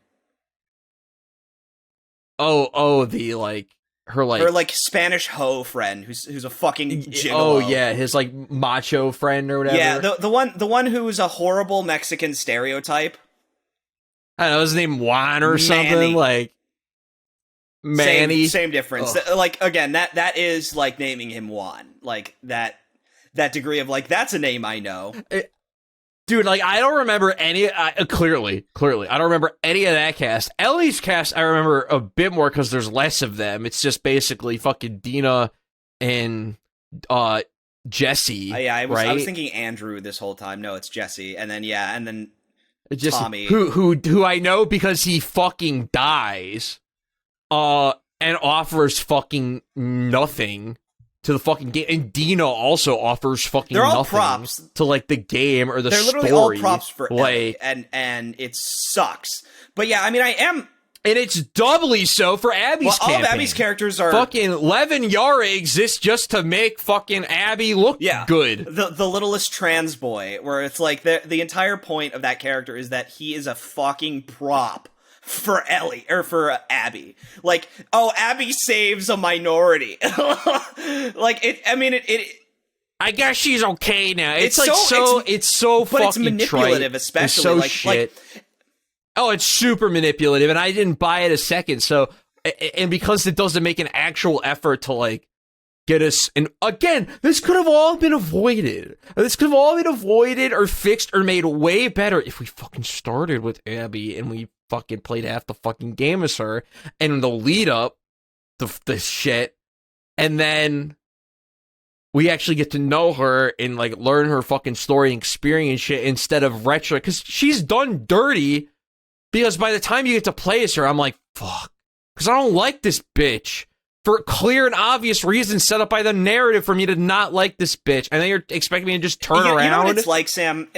The like her like Spanish hoe friend who's a fucking gigolo. Oh yeah, his like macho friend or whatever. Yeah, the one who is a horrible Mexican stereotype. I don't know, his name Juan or something, Manny. like Manny. Same difference. Like again, that is like naming him Juan. Like that degree of like that's a name I know. Dude, like, I don't remember any, clearly, I don't remember any of that cast. Ellie's cast, I remember a bit more because there's less of them. It's just basically fucking Dina and, Jesse, yeah, I was right? thinking Andrew this whole time. No, it's Jesse. And then Just, Tommy. Who I know because he fucking dies, and offers fucking nothing to the fucking game, and Dina also offers fucking They're all nothing props to like the game or the They're story. literally all props for like, Ellie, and it sucks. But yeah, I mean, and it's doubly so for Abby's all campaign. of Abby's characters are fucking Lev and Yara exist just to make fucking Abby look good. The littlest trans boy, where it's like the entire point of that character is that he is a fucking prop for Ellie, or for Abby. Like, oh, Abby saves a minority. Like, I guess she's okay now. It's like it's so but fucking it's manipulative, trite. especially. It's so shit. Oh, it's super manipulative, and I didn't buy it a second. So, and because it doesn't make an actual effort to like get us, and again, this could have all been avoided. This could have all been avoided or fixed or made way better if we fucking started with Abby and we fucking played half the fucking game as her, and the lead up, the shit, and then we actually get to know her and like learn her fucking story and experience shit instead of retro, because she's done dirty. Because by the time you get to play as her, I'm like, fuck, because I don't like this bitch for clear and obvious reasons set up by the narrative for me to not like this bitch, and then you're expecting me to just turn around. You know what it's like, Sam?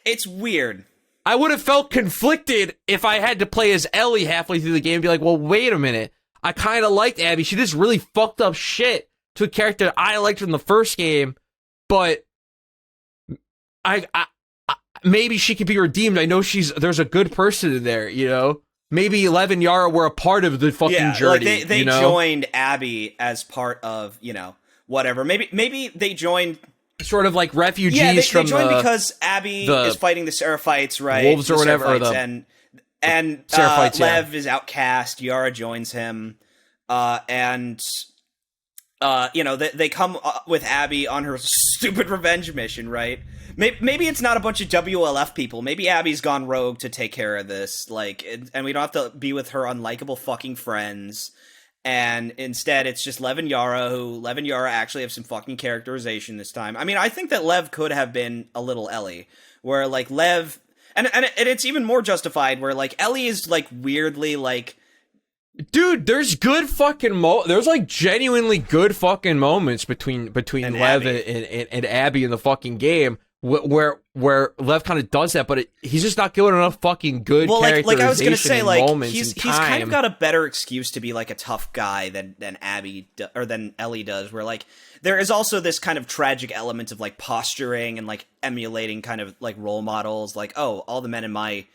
It's weird. I would have felt conflicted if I had to play as Ellie halfway through the game and be like, well, wait a minute. I kind of liked Abby. She did this really fucked up shit to a character I liked from the first game, but I maybe she could be redeemed. I know there's a good person in there, you know? Maybe Lev and Yara were a part of the fucking journey. Like they joined Abby as part of, whatever. Maybe they joined sort of like refugees they joined because Abby is fighting the Seraphites, right? Wolves or whatever. And Seraphites, Lev is outcast. Yara joins him. They come with Abby on her stupid revenge mission, right? Maybe it's not a bunch of WLF people. Maybe Abby's gone rogue to take care of this, and we don't have to be with her unlikable fucking friends. And instead, it's just Lev and Yara, who Lev and Yara actually have some fucking characterization this time. I mean, I think that Lev could have been a little Ellie, where like Lev, and it's even more justified, where like Ellie is like weirdly like. Dude, there's good fucking there's like genuinely good fucking moments between Lev and Abby in the fucking game where Lev kind of does that, but he's just not giving enough fucking good characterization. Like I was gonna say, like he's kind of got a better excuse to be like a tough guy than Abby or than Ellie does. Where like there is also this kind of tragic element of like posturing and like emulating kind of like role models. Like, oh, all the men in my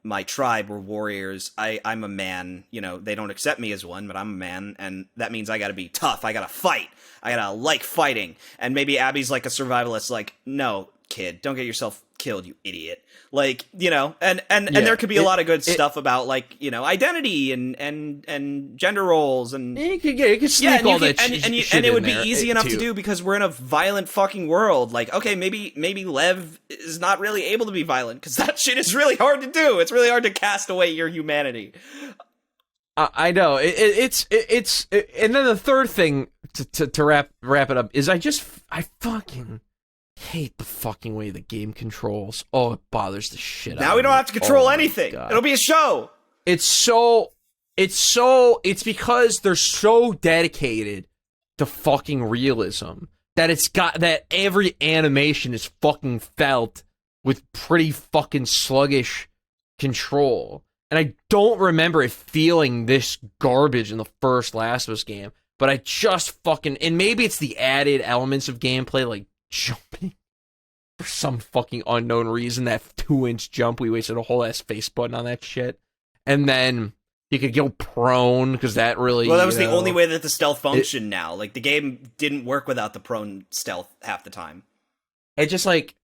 my tribe were warriors. I'm a man. They don't accept me as one, but I'm a man, and that means I gotta be tough. I gotta fight. I gotta like fighting. And maybe Abby's like a survivalist, like, no, kid, don't get yourself killed, you idiot. Like, and there could be a lot of good stuff about like, identity and gender roles and you could sneak all that shit and it would be there, easy enough to do because we're in a violent fucking world. Like, okay, maybe Lev is not really able to be violent because that shit is really hard to do. It's really hard to cast away your humanity. I know it's and then the third thing to wrap it up is I fucking hate the fucking way the game controls. Oh, it bothers the shit out of me. Now we don't have to control anything. It'll be a show. It's because they're so dedicated to fucking realism that every animation is fucking felt with pretty fucking sluggish control. And I don't remember it feeling this garbage in the first Last of Us game, but I just fucking, and maybe it's the added elements of gameplay like jumping for some fucking unknown reason. That 2-inch jump, we wasted a whole ass face button on that shit. And then You could go prone, because that really... Well, that was the only way that the stealth functioned now. Like, the game didn't work without the prone stealth half the time. It just, like,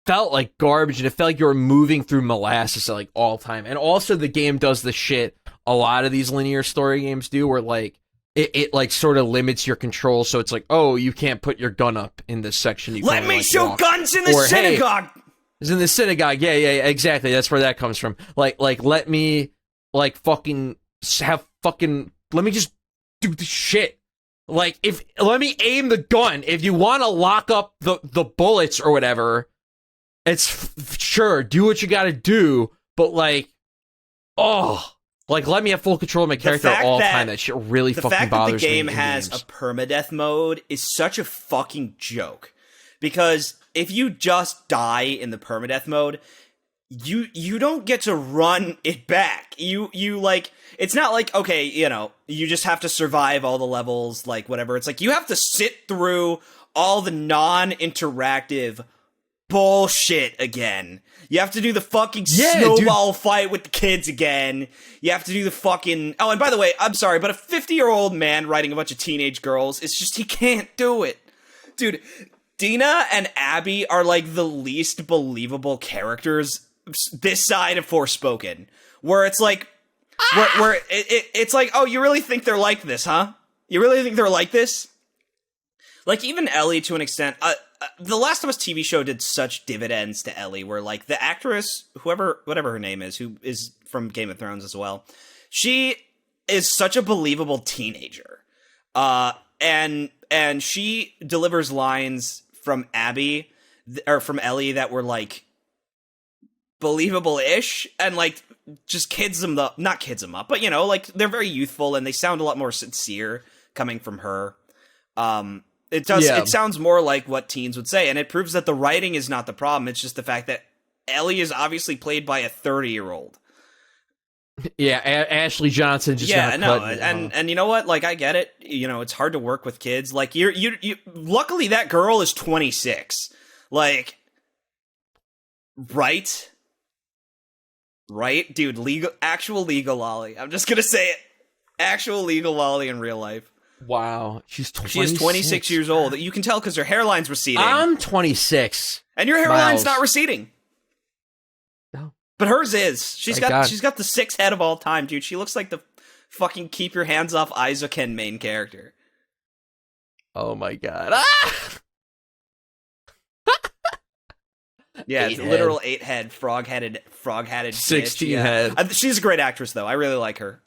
felt like garbage, and it felt like you were moving through molasses, like, all time. And also, the game does the shit a lot of these linear story games do, where, like, it like, sort of limits your control, so it's like, oh, you can't put your gun up in this section. You Let can me like, shoot walk. guns in the synagogue! Hey, it's in the synagogue, yeah, exactly, that's where that comes from. Like, let me... like, fucking have fucking... let me just do the shit. Like, let me aim the gun. If you want to lock up the bullets or whatever, it's... sure, do what you gotta do, but, like... oh... like, let me have full control of my character at all time. That shit really fucking bothers me. The fact that the game has a permadeath mode is such a fucking joke. Because if you just die in the permadeath mode... You don't get to run it back. You like, it's not like, okay, you know, you just have to survive all the levels, like, whatever. It's like, you have to sit through all the non-interactive bullshit again. You have to do the fucking snowball fight with the kids again. You have to do the fucking... oh, and by the way, I'm sorry, but a 50-year-old man writing a bunch of teenage girls, it's just, he can't do it. Dude, Dina and Abby are, like, the least believable characters this side of Forspoken, where it's like, where it's like, oh, you really think they're like this, huh? You really think they're like this? Like, even Ellie, to an extent, the Last of Us TV show did such dividends to Ellie, where, like, the actress, whatever her name is, who is from Game of Thrones as well, she is such a believable teenager, and she delivers lines from Abby, or from Ellie, that were, like, believable-ish, and, like, just not kids them up, but, you know, like, they're very youthful, and they sound a lot more sincere coming from her. It sounds more like what teens would say, and it proves that the writing is not the problem. It's just the fact that Ellie is obviously played by a 30-year-old. Yeah, Ashley Johnson just and you know what? Like, I get it. You know, it's hard to work with kids. Like, you luckily that girl is 26. Like, right? Right? Dude, actual legal lolly. I'm just gonna say it. Actual legal lolly in real life. Wow. She is 26 years old. You can tell because her hairline's receding. I'm 26. And your hairline's not receding. No. But hers is. She's got the sickest head of all time, dude. She looks like the fucking keep your hands off Aizuken main character. Oh my god. Ah! Yeah, it's literal 8-head, frog-headed 16 bitch. head. She's a great actress, though. I really like her.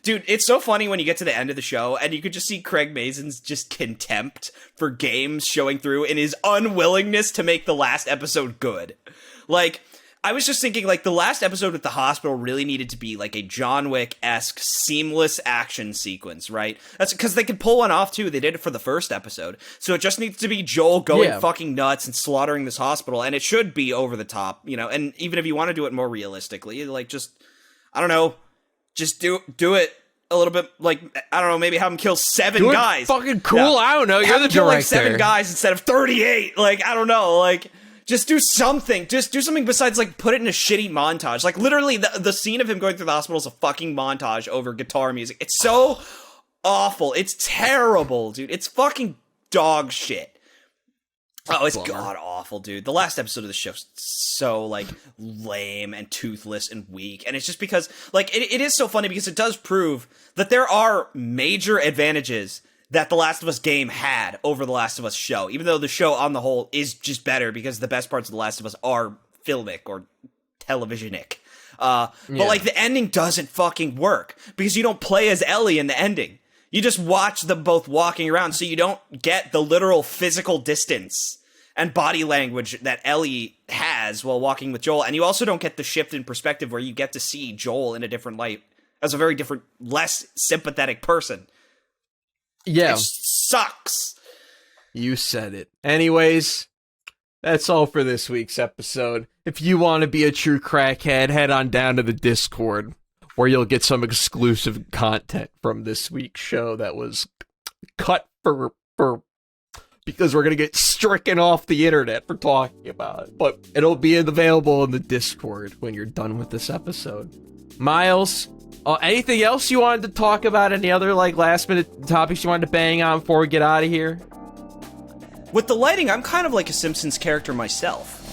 Dude, it's so funny when you get to the end of the show, and you could just see Craig Mazin's just contempt for games showing through in his unwillingness to make the last episode good. Like, I was just thinking, like, the last episode at the hospital really needed to be, like, a John Wick-esque seamless action sequence, right? That's because they could pull one off, too. They did it for the first episode. So it just needs to be Joel going fucking nuts and slaughtering this hospital, and it should be over the top, you know? And even if you want to do it more realistically, like, just, I don't know, just do it a little bit, like, I don't know, maybe have him kill 7 guys. Fucking cool, yeah. I don't know, you're the director. Like 7 guys instead of 38, like, I don't know, like... just do something. Just do something besides, like, put it in a shitty montage. Like, literally, the scene of him going through the hospital is a fucking montage over guitar music. It's so awful. It's terrible, dude. It's fucking dog shit. Oh, it's god-awful, dude. The last episode of the show's so, like, lame and toothless and weak. And it's just because, like, it is so funny because it does prove that there are major advantages that The Last of Us game had over The Last of Us show, even though the show on the whole is just better because the best parts of The Last of Us are filmic or televisionic. But, like, the ending doesn't fucking work because you don't play as Ellie in the ending. You just watch them both walking around, so you don't get the literal physical distance and body language that Ellie has while walking with Joel, and you also don't get the shift in perspective where you get to see Joel in a different light as a very different, less sympathetic person. Yeah. It sucks. You said it. Anyways, that's all for this week's episode. If you want to be a true crackhead, head on down to the Discord, where you'll get some exclusive content from this week's show that was cut for because we're going to get stricken off the internet for talking about it. But it'll be available in the Discord when you're done with this episode. Myles, Anything else you wanted to talk about? Any other, like, last-minute topics you wanted to bang on before we get out of here? With the lighting, I'm kind of like a Simpsons character myself.